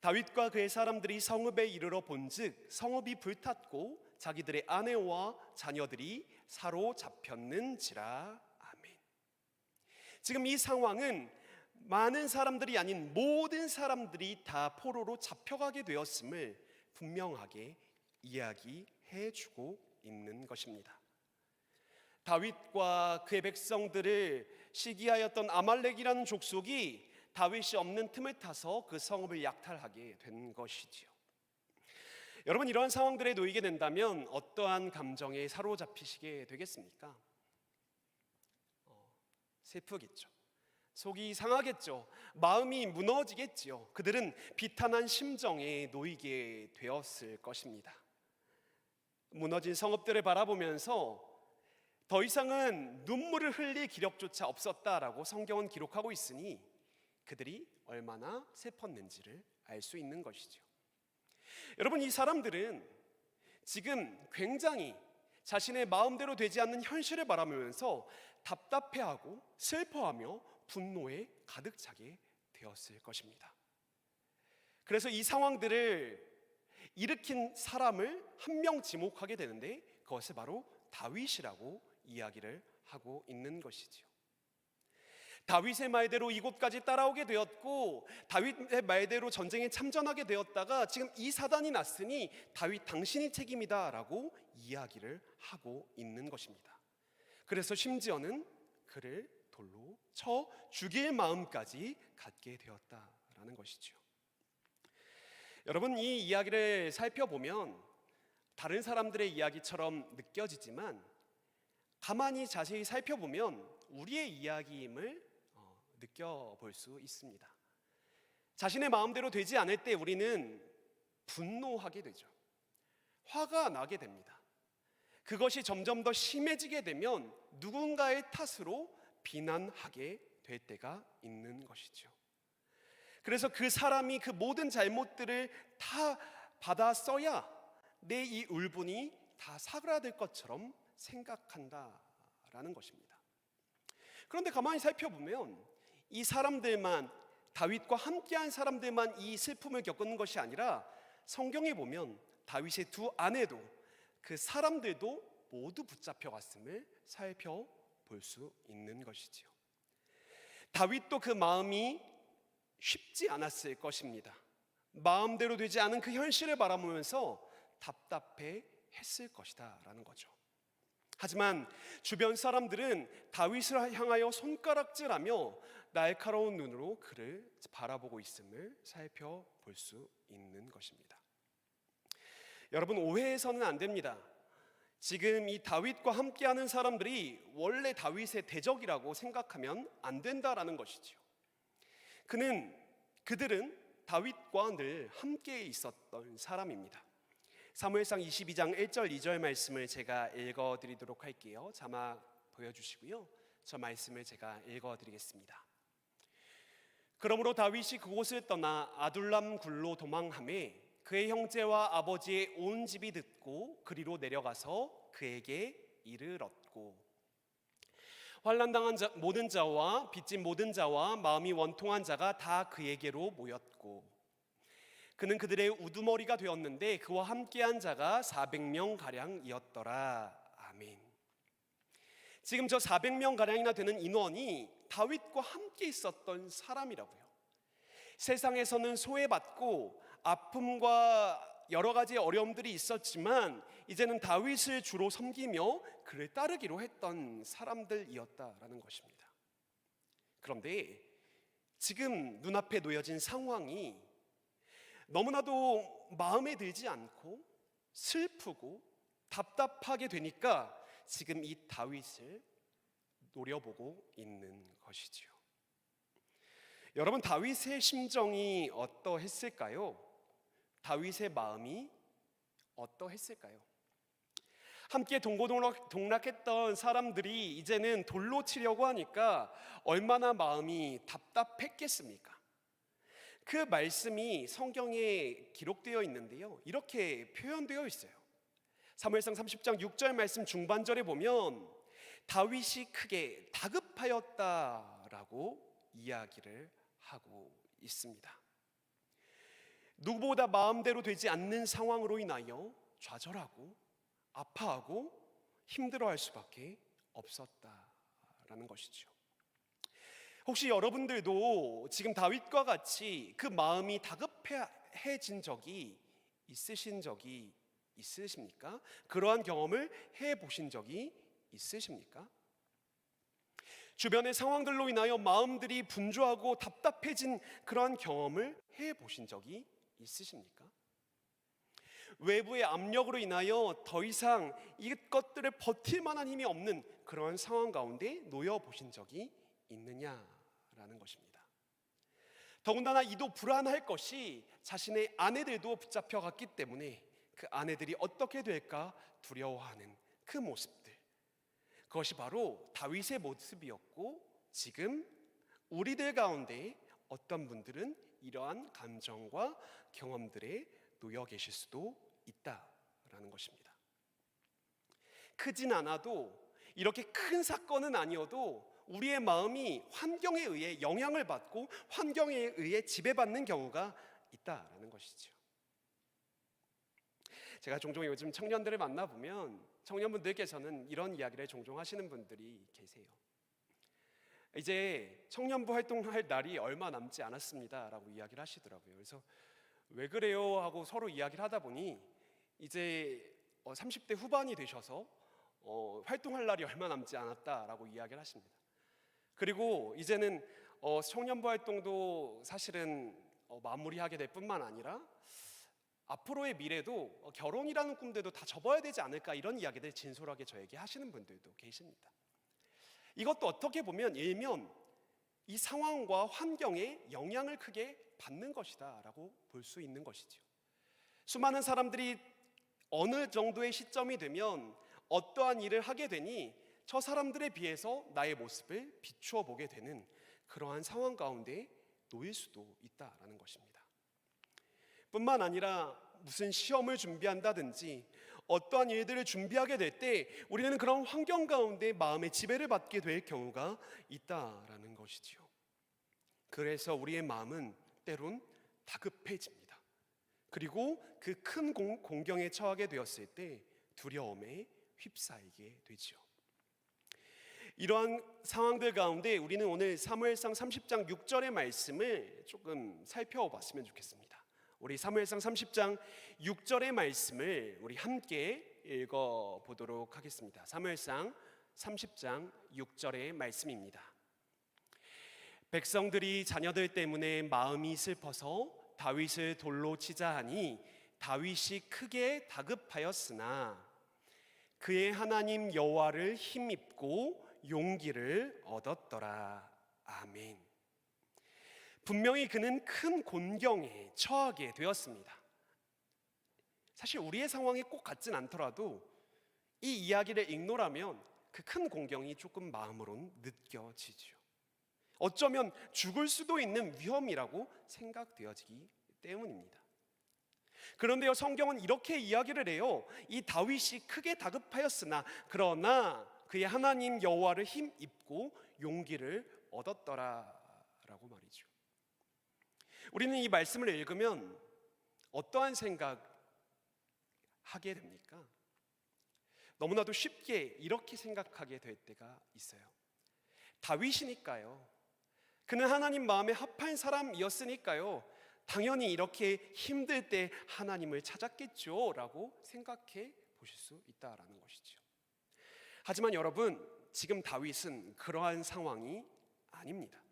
다윗과 그의 사람들이 성읍에 이르러 본즉 성읍이 불탔고 자기들의 아내와 자녀들이 사로잡혔는지라. 아멘. 지금 이 상황은 많은 사람들이 아닌 모든 사람들이 다 포로로 잡혀가게 되었음을 분명하게 이야기해주고 있는 것입니다. 다윗과 그의 백성들을 시기하였던 아말렉이라는 족속이 다윗이 없는 틈을 타서 그 성읍을 약탈하게 된 것이지요. 여러분, 이러한 상황들에 놓이게 된다면 어떠한 감정에 사로잡히시게 되겠습니까? 슬프겠죠. 속이 상하겠죠. 마음이 무너지겠지요. 그들은 비탄한 심정에 놓이게 되었을 것입니다. 무너진 성읍들을 바라보면서 더 이상은 눈물을 흘릴 기력조차 없었다라고 성경은 기록하고 있으니 그들이 얼마나 슬펐는지를 알 수 있는 것이죠. 여러분, 이 사람들은 지금 굉장히 자신의 마음대로 되지 않는 현실을 바라보면서 답답해하고 슬퍼하며 분노에 가득 차게 되었을 것입니다. 그래서 이 상황들을 일으킨 사람을 한 명 지목하게 되는데 그것을 바로 다윗이라고 이야기를 하고 있는 것이지요. 다윗의 말대로 이곳까지 따라오게 되었고 다윗의 말대로 전쟁에 참전하게 되었다가 지금 이 사단이 났으니 다윗 당신이 책임이다 라고 이야기를 하고 있는 것입니다. 그래서 심지어는 그를 돌로 쳐 죽일 마음까지 갖게 되었다라는 것이죠. 여러분, 이 이야기를 살펴보면 다른 사람들의 이야기처럼 느껴지지만 가만히 자세히 살펴보면 우리의 이야기임을 느껴볼 수 있습니다. 자신의 마음대로 되지 않을 때 우리는 분노하게 되죠. 화가 나게 됩니다. 그것이 점점 더 심해지게 되면 누군가의 탓으로 비난하게 될 때가 있는 것이죠. 그래서 그 사람이 그 모든 잘못들을 다 받아 써야 내 이 울분이 다 사그라들 것처럼 생각한다라는 것입니다. 그런데 가만히 살펴보면 이 사람들만, 다윗과 함께한 사람들만 이 슬픔을 겪는 것이 아니라 성경에 보면 다윗의 두 아내도, 그 사람들도 모두 붙잡혀갔음을 살펴볼 수 있는 것이지요. 다윗도 그 마음이 쉽지 않았을 것입니다. 마음대로 되지 않은 그 현실을 바라보면서 답답해 했을 것이다 라는 거죠. 하지만 주변 사람들은 다윗을 향하여 손가락질하며 날카로운 눈으로 그를 바라보고 있음을 살펴볼 수 있는 것입니다. 여러분, 오해해서는 안 됩니다. 지금 이 다윗과 함께하는 사람들이 원래 다윗의 대적이라고 생각하면 안 된다라는 것이지요. 그들은 다윗과 늘 함께 있었던 사람입니다. 사무엘상 22장 1절 2절 말씀을 제가 읽어드리도록 할게요. 자막 보여주시고요. 저 말씀을 제가 읽어드리겠습니다. 그러므로 다윗이 그곳을 떠나 아둘람 굴로 도망하매 그의 형제와 아버지의 온 집이 듣고 그리로 내려가서 그에게 이르렀고, 환난당한 모든 자와 빚진 모든 자와 마음이 원통한 자가 다 그에게로 모였고, 그는 그들의 우두머리가 되었는데 그와 함께한 자가 400명 가량이었더라. 아멘. 지금 저 400명 가량이나 되는 인원이 다윗과 함께 있었던 사람이라고요. 세상에서는 소외받고 아픔과 여러 가지 어려움들이 있었지만 이제는 다윗을 주로 섬기며 그를 따르기로 했던 사람들이었다라는 것입니다. 그런데 지금 눈앞에 놓여진 상황이 너무나도 마음에 들지 않고 슬프고 답답하게 되니까 지금 이 다윗을 노려보고 있는 것이지요. 여러분, 다윗의 심정이 어떠했을까요? 다윗의 마음이 어떠했을까요? 함께 동고동락했던 사람들이 이제는 돌로 치려고 하니까 얼마나 마음이 답답했겠습니까? 그 말씀이 성경에 기록되어 있는데요, 이렇게 표현되어 있어요. 사무엘상 30장 6절 말씀 중반절에 보면 다윗이 크게 다급하였다라고 이야기를 하고 있습니다. 누구보다 마음대로 되지 않는 상황으로 인하여 좌절하고 아파하고 힘들어할 수밖에 없었다라는 것이죠. 혹시 여러분들도 지금 다윗과 같이 그 마음이 다급해진 적이 있으신 적이 있으십니까? 그러한 경험을 해보신 적이 있으십니까? 주변의 상황들로 인하여 마음들이 분주하고 답답해진 그러한 경험을 해보신 적이 있으십니까? 외부의 압력으로 인하여 더 이상 이것들을 버틸 만한 힘이 없는 그러한 상황 가운데 놓여 보신 적이 있느냐라는 것입니다. 더군다나 이도 불안할 것이 자신의 아내들도 붙잡혀 갔기 때문에 그 아내들이 어떻게 될까 두려워하는 그 모습들, 그것이 바로 다윗의 모습이었고, 지금 우리들 가운데 어떤 분들은 이러한 감정과 경험들에 놓여 계실 수도 있다라는 것입니다. 크진 않아도, 이렇게 큰 사건은 아니어도 우리의 마음이 환경에 의해 영향을 받고 환경에 의해 지배받는 경우가 있다라는 것이죠. 제가 종종 요즘 청년들을 만나보면 청년분들께서는 이런 이야기를 종종 하시는 분들이 계세요. 이제 청년부 활동할 날이 얼마 남지 않았습니다 라고 이야기를 하시더라고요. 그래서 왜 그래요 하고 서로 이야기를 하다 보니 이제 30대 후반이 되셔서 활동할 날이 얼마 남지 않았다라고 이야기를 하십니다. 그리고 이제는 청년부 활동도 사실은 마무리하게 될 뿐만 아니라 앞으로의 미래도 결혼이라는 꿈들도 다 접어야 되지 않을까, 이런 이야기들 진솔하게 저에게 하시는 분들도 계십니다. 이것도 어떻게 보면 일면 이 상황과 환경에 영향을 크게 받는 것이다 라고 볼 수 있는 것이죠. 수많은 사람들이 어느 정도의 시점이 되면 어떠한 일을 하게 되니 저 사람들에 비해서 나의 모습을 비추어 보게 되는 그러한 상황 가운데 놓일 수도 있다라는 것입니다. 뿐만 아니라 무슨 시험을 준비한다든지 어떠한 일들을 준비하게 될 때 우리는 그런 환경 가운데 마음의 지배를 받게 될 경우가 있다라는 것이지요. 그래서 우리의 마음은 때론 다급해집니다. 그리고 그 큰 공경에 처하게 되었을 때 두려움에 휩싸이게 되지요. 이러한 상황들 가운데 우리는 오늘 사무엘상 30장 6절의 말씀을 조금 살펴봤으면 좋겠습니다. 우리 사무엘상 30장 6절의 말씀을 우리 함께 읽어보도록 하겠습니다. 사무엘상 30장 6절의 말씀입니다. 백성들이 자녀들 때문에 마음이 슬퍼서 다윗을 돌로 치자 하니 다윗이 크게 다급하였으나 그의 하나님 여호와를 힘입고 용기를 얻었더라. 아멘. 분명히 그는 큰 곤경에 처하게 되었습니다. 사실 우리의 상황이 꼭 같진 않더라도 이 이야기를 읽노라면 그 큰 공경이 조금 마음으로는 느껴지죠. 어쩌면 죽을 수도 있는 위험이라고 생각되어지기 때문입니다. 그런데요, 성경은 이렇게 이야기를 해요. 이 다윗이 크게 다급하였으나 그러나 그의 하나님 여호와를 힘입고 용기를 얻었더라라고 말이죠. 우리는 이 말씀을 읽으면 어떠한 생각 하게 됩니까? 너무나도 쉽게 이렇게 생각하게 될 때가 있어요. 다윗이니까요. 그는 하나님 마음에 합한 사람이었으니까요. 당연히 이렇게 힘들 때 하나님을 찾았겠죠 라고 생각해 보실 수 있다라는 것이죠. 하지만 여러분, 지금 다윗은 그러한 상황이 아닙니다.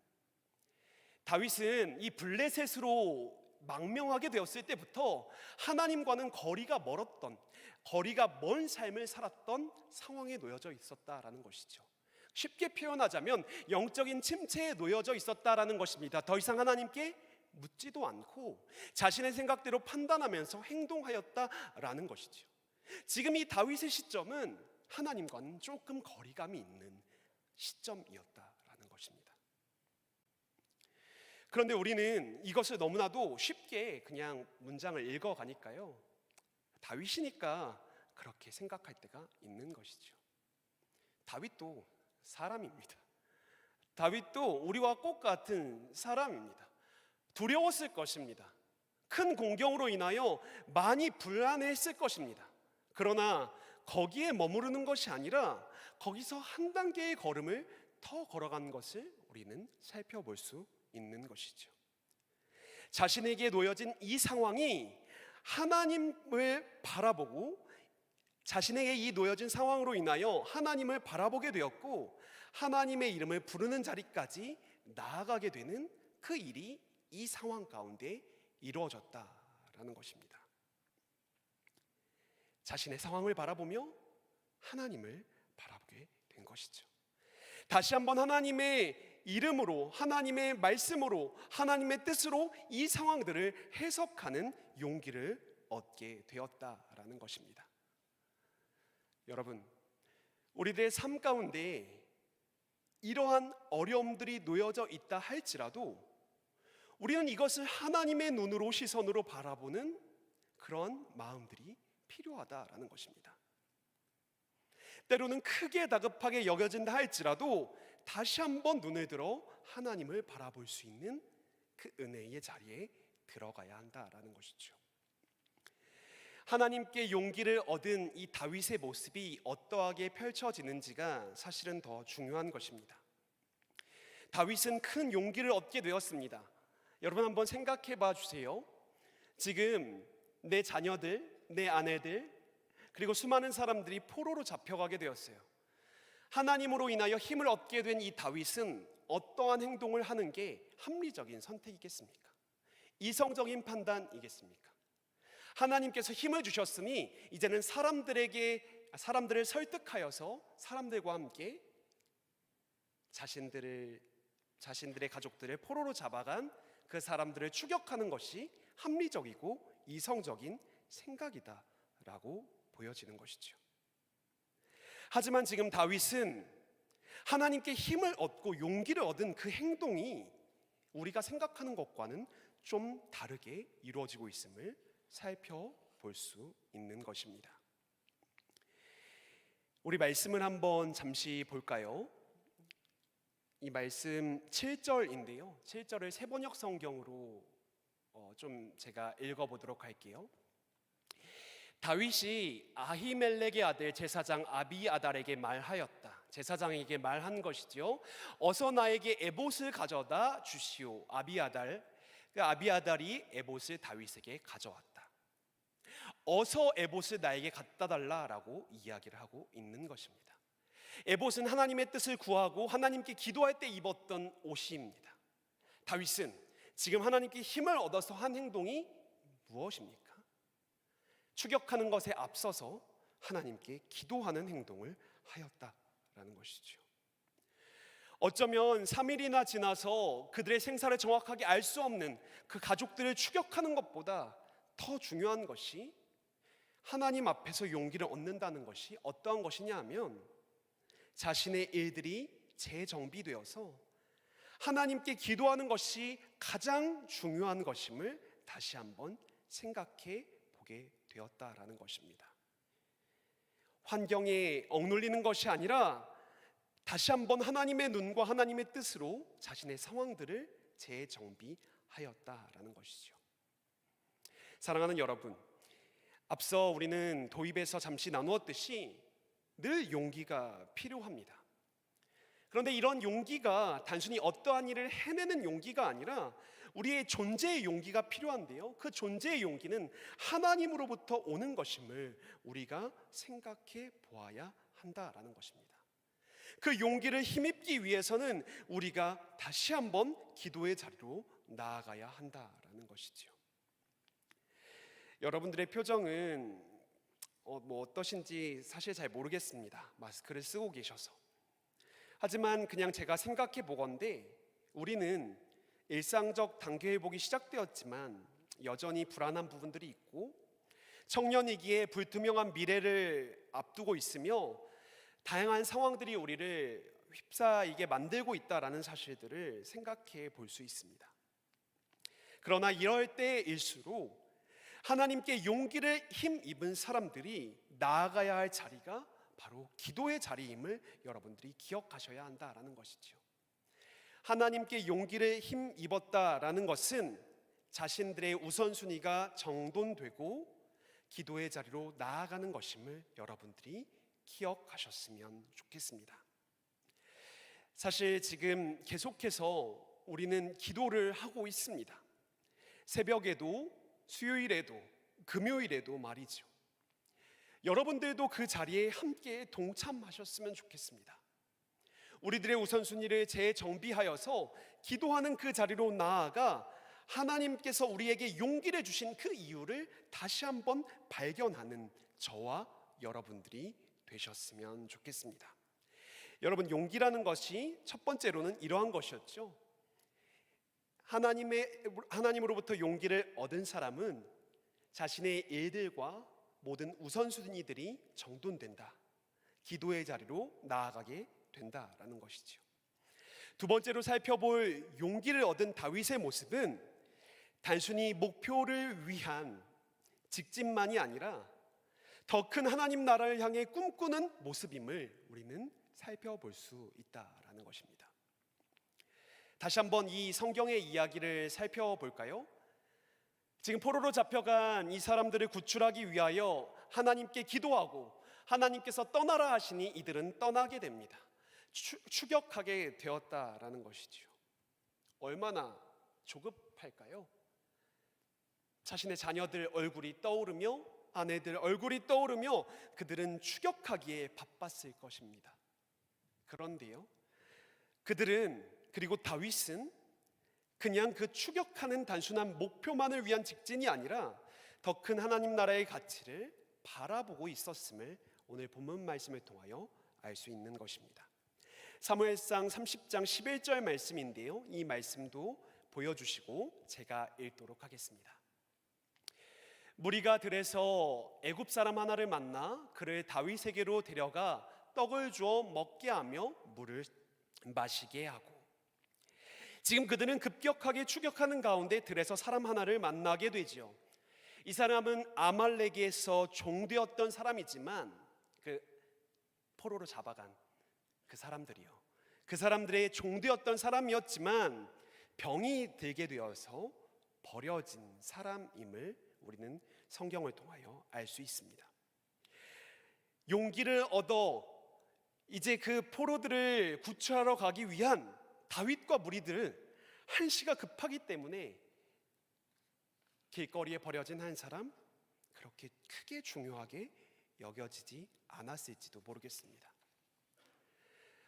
다윗은 이 블레셋으로 망명하게 되었을 때부터 하나님과는 거리가 먼 삶을 살았던 상황에 놓여져 있었다라는 것이죠. 쉽게 표현하자면 영적인 침체에 놓여져 있었다라는 것입니다. 더 이상 하나님께 묻지도 않고 자신의 생각대로 판단하면서 행동하였다라는 것이죠. 지금 이 다윗의 시점은 하나님과는 조금 거리감이 있는 시점이었다라는 것입니다. 그런데 우리는 이것을 너무나도 쉽게 그냥 문장을 읽어가니까요, 다윗이니까 그렇게 생각할 때가 있는 것이죠. 다윗도 사람입니다. 다윗도 우리와 똑같은 사람입니다. 두려웠을 것입니다. 큰 공경으로 인하여 많이 불안했을 것입니다. 그러나 거기에 머무르는 것이 아니라 거기서 한 단계의 걸음을 더 걸어간 것을 우리는 살펴볼 수 있는 것이죠. 자신에게 놓여진 이 상황이 하나님을 바라보고 자신에게 이 놓여진 상황으로 인하여 하나님을 바라보게 되었고 하나님의 이름을 부르는 자리까지 나아가게 되는 그 일이 이 상황 가운데 이루어졌다라는 것입니다. 자신의 상황을 바라보며 하나님을 바라보게 된 것이죠. 다시 한번 하나님의 이름으로, 하나님의 말씀으로, 하나님의 뜻으로 이 상황들을 해석하는 용기를 얻게 되었다라는 것입니다. 여러분, 우리들의 삶 가운데 이러한 어려움들이 놓여져 있다 할지라도 우리는 이것을 하나님의 눈으로, 시선으로 바라보는 그런 마음들이 필요하다라는 것입니다. 때로는 크게 다급하게 여겨진다 할지라도 다시 한번 눈을 들어 하나님을 바라볼 수 있는 그 은혜의 자리에 들어가야 한다라는 것이죠. 하나님께 용기를 얻은 이 다윗의 모습이 어떠하게 펼쳐지는지가 사실은 더 중요한 것입니다. 다윗은 큰 용기를 얻게 되었습니다. 여러분 한번 생각해 봐 주세요. 지금 내 자녀들, 내 아내들, 그리고 수많은 사람들이 포로로 잡혀가게 되었어요. 하나님으로 인하여 힘을 얻게 된 이 다윗은 어떠한 행동을 하는 게 합리적인 선택이겠습니까? 이성적인 판단이겠습니까? 하나님께서 힘을 주셨으니 이제는 사람들을 설득하여서 사람들과 함께 자신들의 가족들을 포로로 잡아간 그 사람들을 추격하는 것이 합리적이고 이성적인 생각이다라고 보여지는 것이죠. 하지만 지금 다윗은 하나님께 힘을 얻고 용기를 얻은 그 행동이 우리가 생각하는 것과는 좀 다르게 이루어지고 있음을 살펴볼 수 있는 것입니다. 우리 말씀을 한번 잠시 볼까요? 이 말씀 7절인데요. 7절을 세번역 성경으로 좀 제가 읽어보도록 할게요. 다윗이 아히멜렉의 아들 제사장 아비아달에게 말하였다. 제사장에게 말한 것이죠. 어서 나에게 에봇을 가져다 주시오. 아비아달이 에봇을 다윗에게 가져왔다. 어서 에봇을 나에게 갖다 달라라고 이야기를 하고 있는 것입니다. 에봇은 하나님의 뜻을 구하고 하나님께 기도할 때 입었던 옷입니다. 다윗은 지금 하나님께 힘을 얻어서 한 행동이 무엇입니까? 추격하는 것에 앞서서 하나님께 기도하는 행동을 하였다라는 것이죠. 어쩌면 3일이나 지나서 그들의 생사를 정확하게 알 수 없는 그 가족들을 추격하는 것보다 더 중요한 것이 하나님 앞에서 용기를 얻는다는 것이 어떠한 것이냐 하면 자신의 일들이 재정비되어서 하나님께 기도하는 것이 가장 중요한 것임을 다시 한번 생각해 보게 되었다라는 것입니다. 환경에 억눌리는 것이 아니라 다시 한번 하나님의 눈과 하나님의 뜻으로 자신의 상황들을 재정비하였다라는 것이죠. 사랑하는 여러분, 앞서 우리는 도입에서 잠시 나누었듯이 늘 용기가 필요합니다. 그런데 이런 용기가 단순히 어떠한 일을 해내는 용기가 아니라 우리의 존재의 용기가 필요한데요. 그 존재의 용기는 하나님으로부터 오는 것임을 우리가 생각해 보아야 한다라는 것입니다. 그 용기를 힘입기 위해서는 우리가 다시 한번 기도의 자리로 나아가야 한다라는 것이죠. 여러분들의 표정은 어떠신지 사실 잘 모르겠습니다. 마스크를 쓰고 계셔서. 하지만 그냥 제가 생각해 보건대 우리는 일상적 단계 회복이 시작되었지만 여전히 불안한 부분들이 있고 청년이기에 불투명한 미래를 앞두고 있으며 다양한 상황들이 우리를 휩싸이게 만들고 있다라는 사실들을 생각해 볼 수 있습니다. 그러나 이럴 때일수록 하나님께 용기를 힘입은 사람들이 나아가야 할 자리가 바로 기도의 자리임을 여러분들이 기억하셔야 한다라는 것이죠. 하나님께 용기를 힘입었다라는 것은 자신들의 우선순위가 정돈되고 기도의 자리로 나아가는 것임을 여러분들이 기억하셨으면 좋겠습니다. 사실 지금 계속해서 우리는 기도를 하고 있습니다. 새벽에도 수요일에도 금요일에도 말이죠. 여러분들도 그 자리에 함께 동참하셨으면 좋겠습니다. 우리들의 우선순위를 재정비하여서 기도하는 그 자리로 나아가 하나님께서 우리에게 용기를 주신 그 이유를 다시 한번 발견하는 저와 여러분들이 되셨으면 좋겠습니다. 여러분, 용기라는 것이 첫 번째로는 이러한 것이었죠. 하나님으로부터 용기를 얻은 사람은 자신의 일들과 모든 우선순위들이 정돈된다. 기도의 자리로 나아가게 된다라는 것이죠. 두 번째로 살펴볼 용기를 얻은 다윗의 모습은 단순히 목표를 위한 직진만이 아니라 더 큰 하나님 나라를 향해 꿈꾸는 모습임을 우리는 살펴볼 수 있다라는 것입니다. 다시 한번 이 성경의 이야기를 살펴볼까요? 지금 포로로 잡혀간 이 사람들을 구출하기 위하여 하나님께 기도하고 하나님께서 떠나라 하시니 이들은 떠나게 됩니다. 추격하게 되었다라는 것이죠. 얼마나 조급할까요? 자신의 자녀들 얼굴이 떠오르며 아내들 얼굴이 떠오르며 그들은 추격하기에 바빴을 것입니다. 그런데요, 그들은 그리고 다윗은 그냥 그 추격하는 단순한 목표만을 위한 직진이 아니라 더 큰 하나님 나라의 가치를 바라보고 있었음을 오늘 본문 말씀을 통하여 알 수 있는 것입니다. 사무엘상 30장 11절 말씀인데요, 이 말씀도 보여주시고 제가 읽도록 하겠습니다. 무리가 들에서 애굽 사람 하나를 만나 그를 다윗에게로 데려가 떡을 주어 먹게 하며 물을 마시게 하고. 지금 그들은 급격하게 추격하는 가운데 들에서 사람 하나를 만나게 되지요. 이 사람은 아말렉에서 종되었던 사람이지만 그 포로로 잡아간 그 사람들이요, 그 사람들의 종되었던 사람이었지만 병이 들게 되어서 버려진 사람임을 우리는 성경을 통하여 알 수 있습니다. 용기를 얻어 이제 그 포로들을 구출하러 가기 위한 다윗과 무리들, 한시가 급하기 때문에 길거리에 버려진 한 사람, 그렇게 크게 중요하게 여겨지지 않았을지도 모르겠습니다.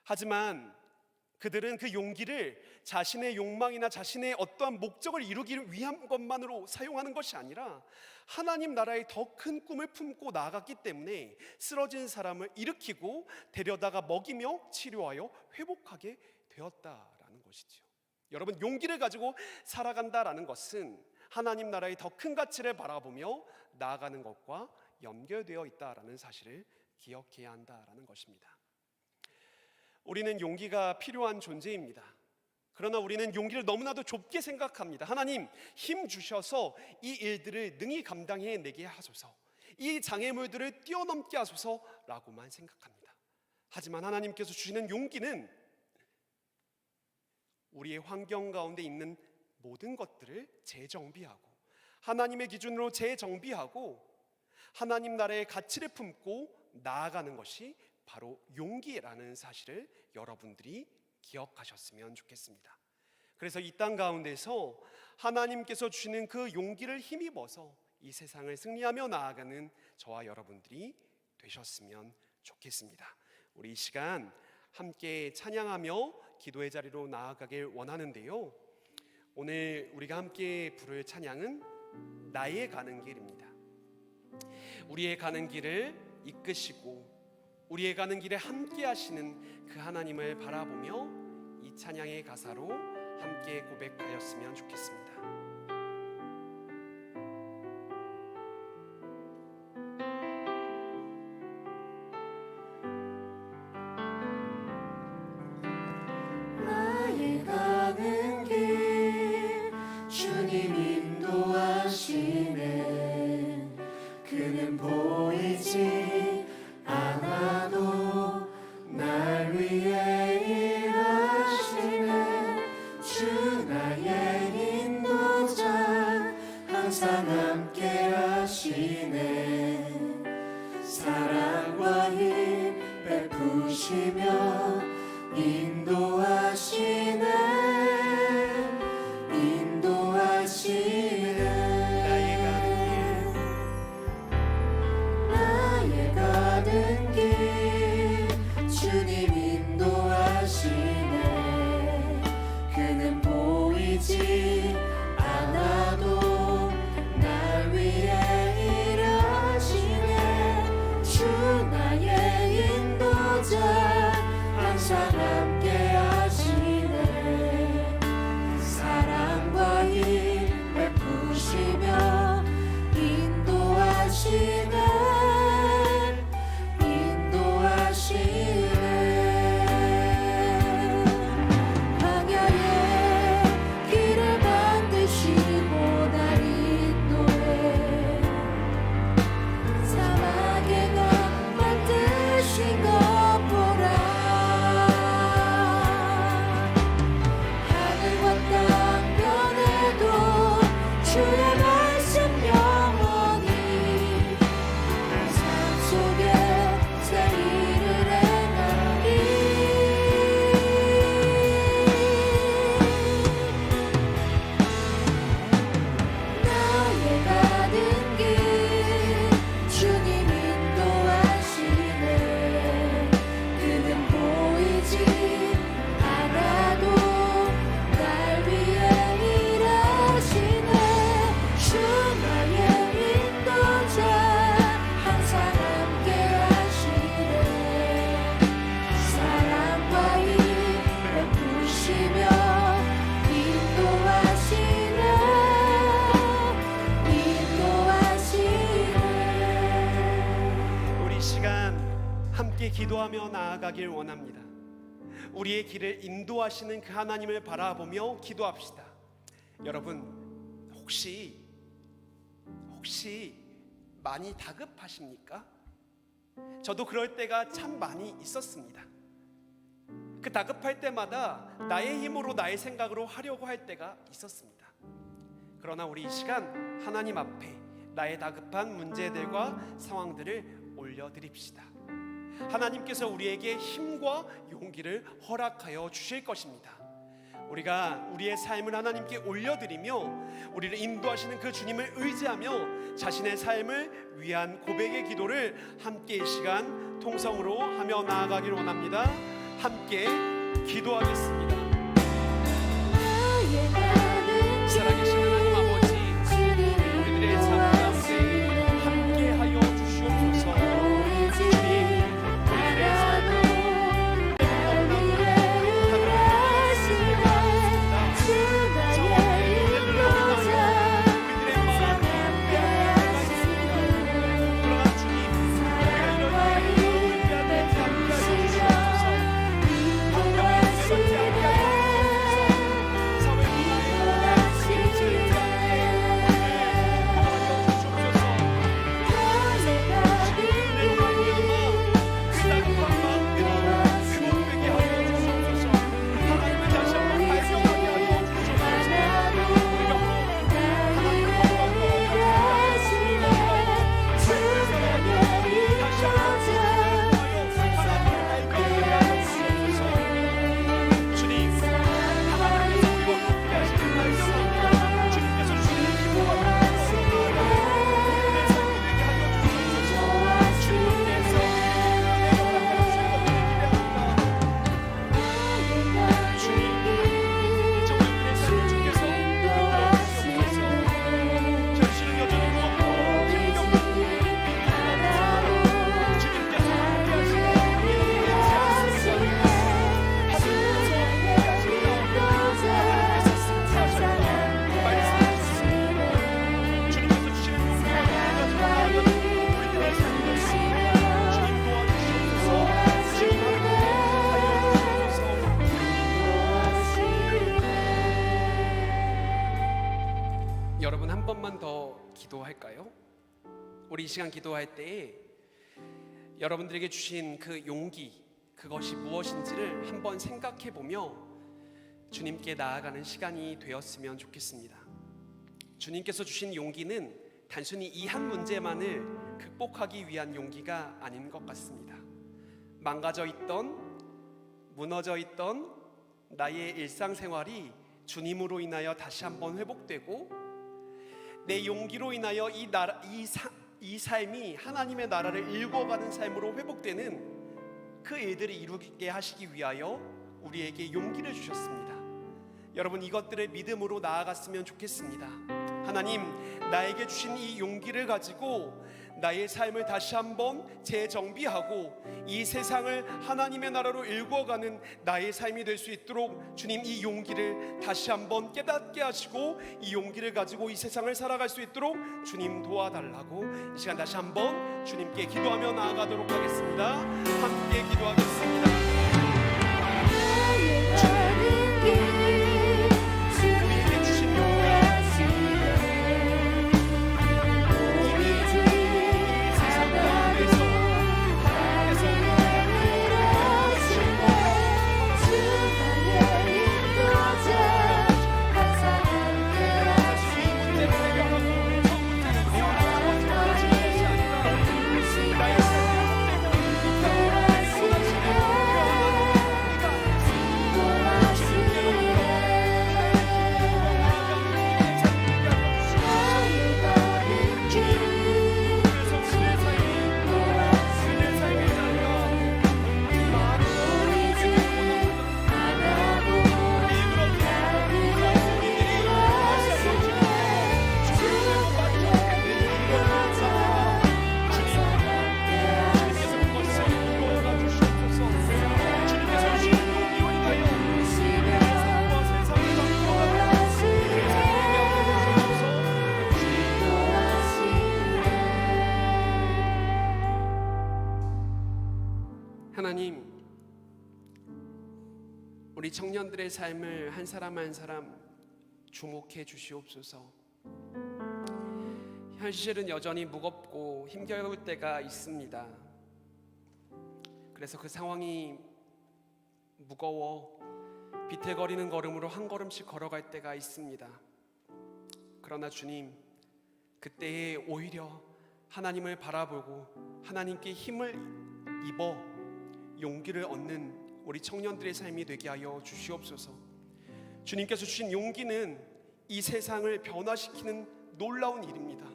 하지만 그들은 그 용기를 자신의 욕망이나 자신의 어떠한 목적을 이루기 위한 것만으로 사용하는 것이 아니라 하나님 나라의 더 큰 꿈을 품고 나아갔기 때문에 쓰러진 사람을 일으키고 데려다가 먹이며 치료하여 회복하게 되었다라는 것이죠. 여러분, 용기를 가지고 살아간다라는 것은 하나님 나라의 더 큰 가치를 바라보며 나아가는 것과 연결되어 있다라는 사실을 기억해야 한다라는 것입니다. 우리는 용기가 필요한 존재입니다. 그러나 우리는 용기를 너무나도 좁게 생각합니다. 하나님, 힘 주셔서 이 일들을 능히 감당해내게 하소서, 이 장애물들을 뛰어넘게 하소서라고만 생각합니다. 하지만 하나님께서 주시는 용기는 우리의 환경 가운데 있는 모든 것들을 재정비하고 하나님의 기준으로 재정비하고 하나님 나라의 가치를 품고 나아가는 것이 바로 용기라는 사실을 여러분들이 기억하셨으면 좋겠습니다. 그래서 이 땅 가운데서 하나님께서 주시는 그 용기를 힘입어서 이 세상을 승리하며 나아가는 저와 여러분들이 되셨으면 좋겠습니다. 우리 이 시간 함께 찬양하며 기도의 자리로 나아가길 원하는데요, 오늘 우리가 함께 부를 찬양은 나의 가는 길입니다. 우리의 가는 길을 이끄시고 우리의 가는 길에 함께 하시는 그 하나님을 바라보며 이 찬양의 가사로 함께 고백하였으면 좋겠습니다. 나의 가는 길 주님 인도하시네. 그는 보이지 않아도 날 위해 일하시네. 주 나의 인도자 항상 함께 하시네. 사랑과 힘 베푸시며 인도하시네. 인도하시네. 나의 가는 길 주님 인도하시네. 그는 보이지 않아도 날 위해 일하시네. 주 나의 인도자 항상 함께 하시네. 사랑과 힘 베푸시며 인도하시네. 광야의 길을 만드시고 날 인도해. 사막에 나 만드신 것 보라. 하늘과 땅 변해도 주의 말씀 영원히. 삶 속에 새 일을 행하리. 나의 가는 길 주님 인도하시네. 그는 보이지 않아도 날 위해 일하시네. 기도하며 나아가길 원합니다. 우리의 길을 인도하시는 그 하나님을 바라보며 기도합시다. 여러분, 혹시 많이 다급하십니까? 저도 그럴 때가 참 많이 있었습니다. 그 다급할 때마다 나의 힘으로 나의 생각으로 하려고 할 때가 있었습니다. 그러나 우리 이 시간 하나님 앞에 나의 다급한 문제들과 상황들을 올려드립시다. 하나님께서 우리에게 힘과 용기를 허락하여 주실 것입니다. 우리가 우리의 삶을 하나님께 올려드리며 우리를 인도하시는 그 주님을 의지하며 자신의 삶을 위한 고백의 기도를 함께 이 시간 통성으로 하며 나아가길 원합니다. 함께 기도하겠습니다. 살아계신 하나님 아버지, 우리들의 삶 가운데 함께하여 주시옵소서. 주님, 우리들의 삶을 여러분 한 번만 더 기도할까요? 우리 이 시간 기도할 때 여러분들에게 주신 그 용기, 그것이 무엇인지를 한번 생각해 보며 주님께 나아가는 시간이 되었으면 좋겠습니다. 주님께서 주신 용기는 단순히 이 한 문제만을 극복하기 위한 용기가 아닌 것 같습니다. 망가져 있던, 무너져 있던 나의 일상생활이 주님으로 인하여 다시 한번 회복되고 내 용기로 인하여 이 삶이 하나님의 나라를 일궈가는 삶으로 회복되는 그 일들을 이루게 하시기 위하여 우리에게 용기를 주셨습니다. 여러분, 이것들을 믿음으로 나아갔으면 좋겠습니다. 하나님, 나에게 주신 이 용기를 가지고 나의 삶을 다시 한번 재정비하고 이 세상을 하나님의 나라로 일궈가는 나의 삶이 될 수 있도록 주님, 이 용기를 다시 한번 깨닫게 하시고 이 용기를 가지고 이 세상을 살아갈 수 있도록 주님 도와달라고 이 시간 다시 한번 주님께 기도하며 나아가도록 하겠습니다. 함께 기도하겠습니다. 우리에게 주신 용기, 나의 삶을 우리 청년들의 삶을 한 사람 한 사람 주목해 주시옵소서. 현실은 여전히 무겁고 힘겨울 때가 있습니다. 그래서 그 상황이 무거워 비틀거리는 걸음으로 한 걸음씩 걸어갈 때가 있습니다. 그러나 주님, 그때에 오히려 하나님을 바라보고 하나님께 힘을 입어 용기를 얻는 우리 청년들의 삶이 되게 하여 주시옵소서. 주님께서 주신 용기는 이 세상을 변화시키는 놀라운 일입니다.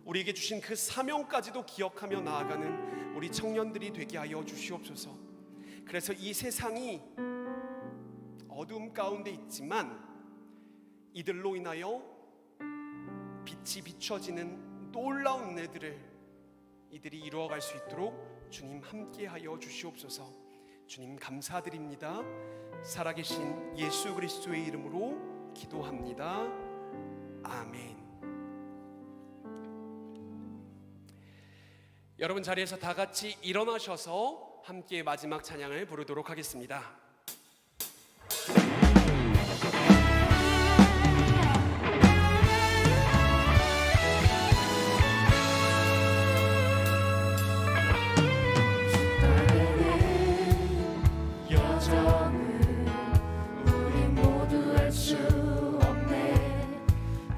우리에게 주신 그 사명까지도 기억하며 나아가는 우리 청년들이 되게 하여 주시옵소서. 그래서 이 세상이 어두움 가운데 있지만 이들로 인하여 빛이 비춰지는 놀라운 은혜들을 이들이 이루어갈 수 있도록 주님 함께하여 주시옵소서. 주님 감사드립니다. 살아계신 예수 그리스도의 이름으로 기도합니다. 아멘. 여러분 자리에서 다 같이 일어나셔서 함께 마지막 찬양을 부르도록 하겠습니다.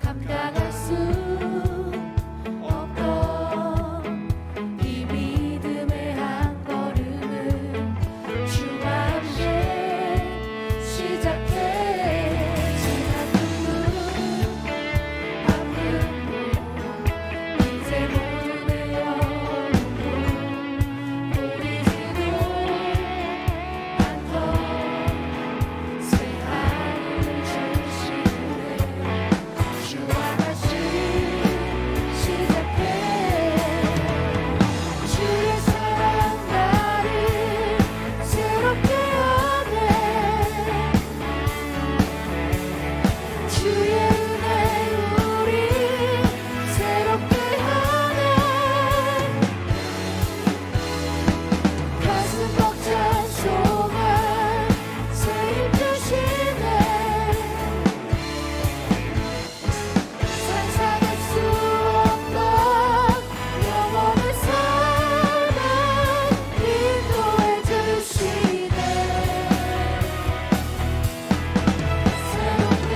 감당할 수 없던 이 믿음의 한 걸음은 주와 함께 시작해. 지난 눈물 아픔도 이제 모두 내어놓고 보이지도 않던 새 하늘 주시네. 주와 다시 시작해. 주의 사랑 나를 새롭게 하네. 주의 은혜 우리 새롭게 하네. 가슴 벅찬 소망 새 힘 주시네. 상상할 수 없던 영원의 삶을 인도해 주시네. 새롭게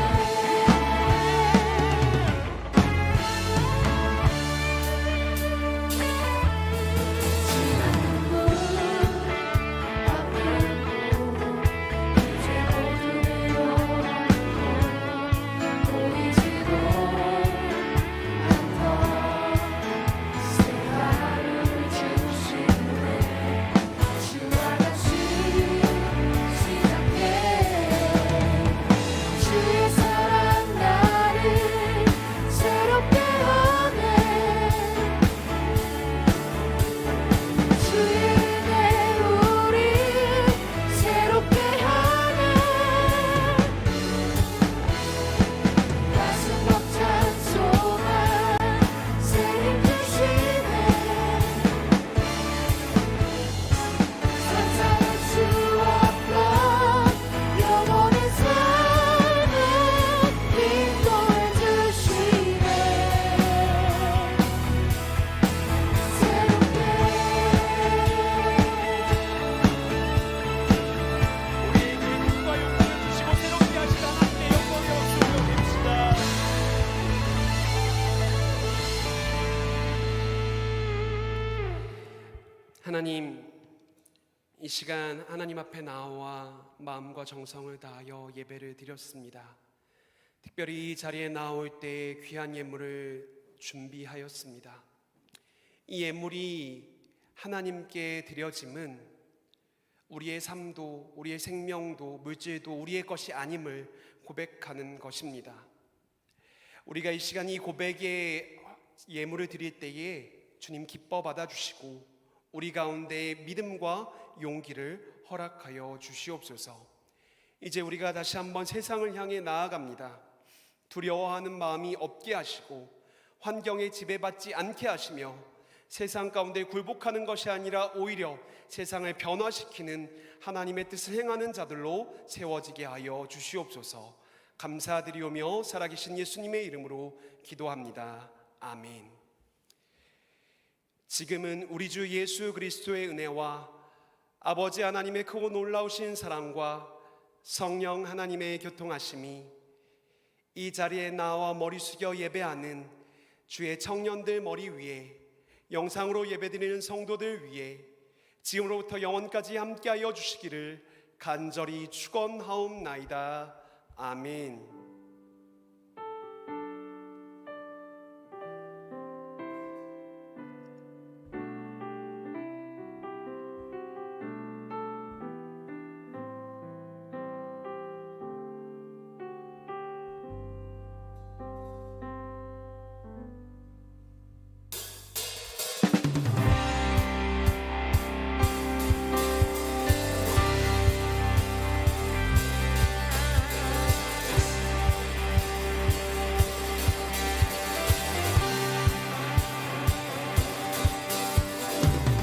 지난 눈물 아픔도 이제 모두 내려놓고 보이지도 새 하루를 주시네. 주와 다시 시작해. 주의 사랑 나를 새롭게 하네. 주의 은혜 우리 새롭게 하네. 가슴 벅찬 소망 새 힘 주시네. 상상할 수 없던 영원의 삶을 인도해 주시네. 새롭게 우리에게 힘과 용기를 주시고 새롭게 하시는 하나님의 영광의 박수를 드립시다. 하나님, 이 시간 하나님 앞에 나와 마음과 정성을 다하여 예배를 드렸습니다. 특별히 이 자리에 나올 때 귀한 예물을 준비하였습니다. 이 예물이 하나님께 드려짐은 우리의 삶도 우리의 생명도 물질도 우리의 것이 아님을 고백하는 것입니다. 우리가 이 시간 이 고백의 예물을 드릴 때에 주님 기뻐 받아주시고 우리 가운데 믿음과 용기를 허락하여 주시옵소서. 이제 우리가 다시 한번 세상을 향해 나아갑니다. 두려워하는 마음이 없게 하시고 환경에 지배받지 않게 하시며 세상 가운데 굴복하는 것이 아니라 오히려 세상을 변화시키는 하나님의 뜻을 행하는 자들로 세워지게 하여 주시옵소서. 감사드리오며 살아계신 예수님의 이름으로 기도합니다. 아멘. 지금은 우리 주 예수 그리스도의 은혜와 아버지 하나님의 크고 놀라우신 사랑과 성령 하나님의 교통하심이 이 자리에 나와 머리 숙여 예배하는 주의 청년들 머리 위에, 영상으로 예배드리는 성도들 위에 지금으로부터 영원까지 함께하여 주시기를 간절히 축원하옵나이다. 아멘.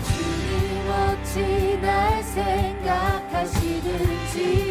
주님 어찌 날 생각하시는지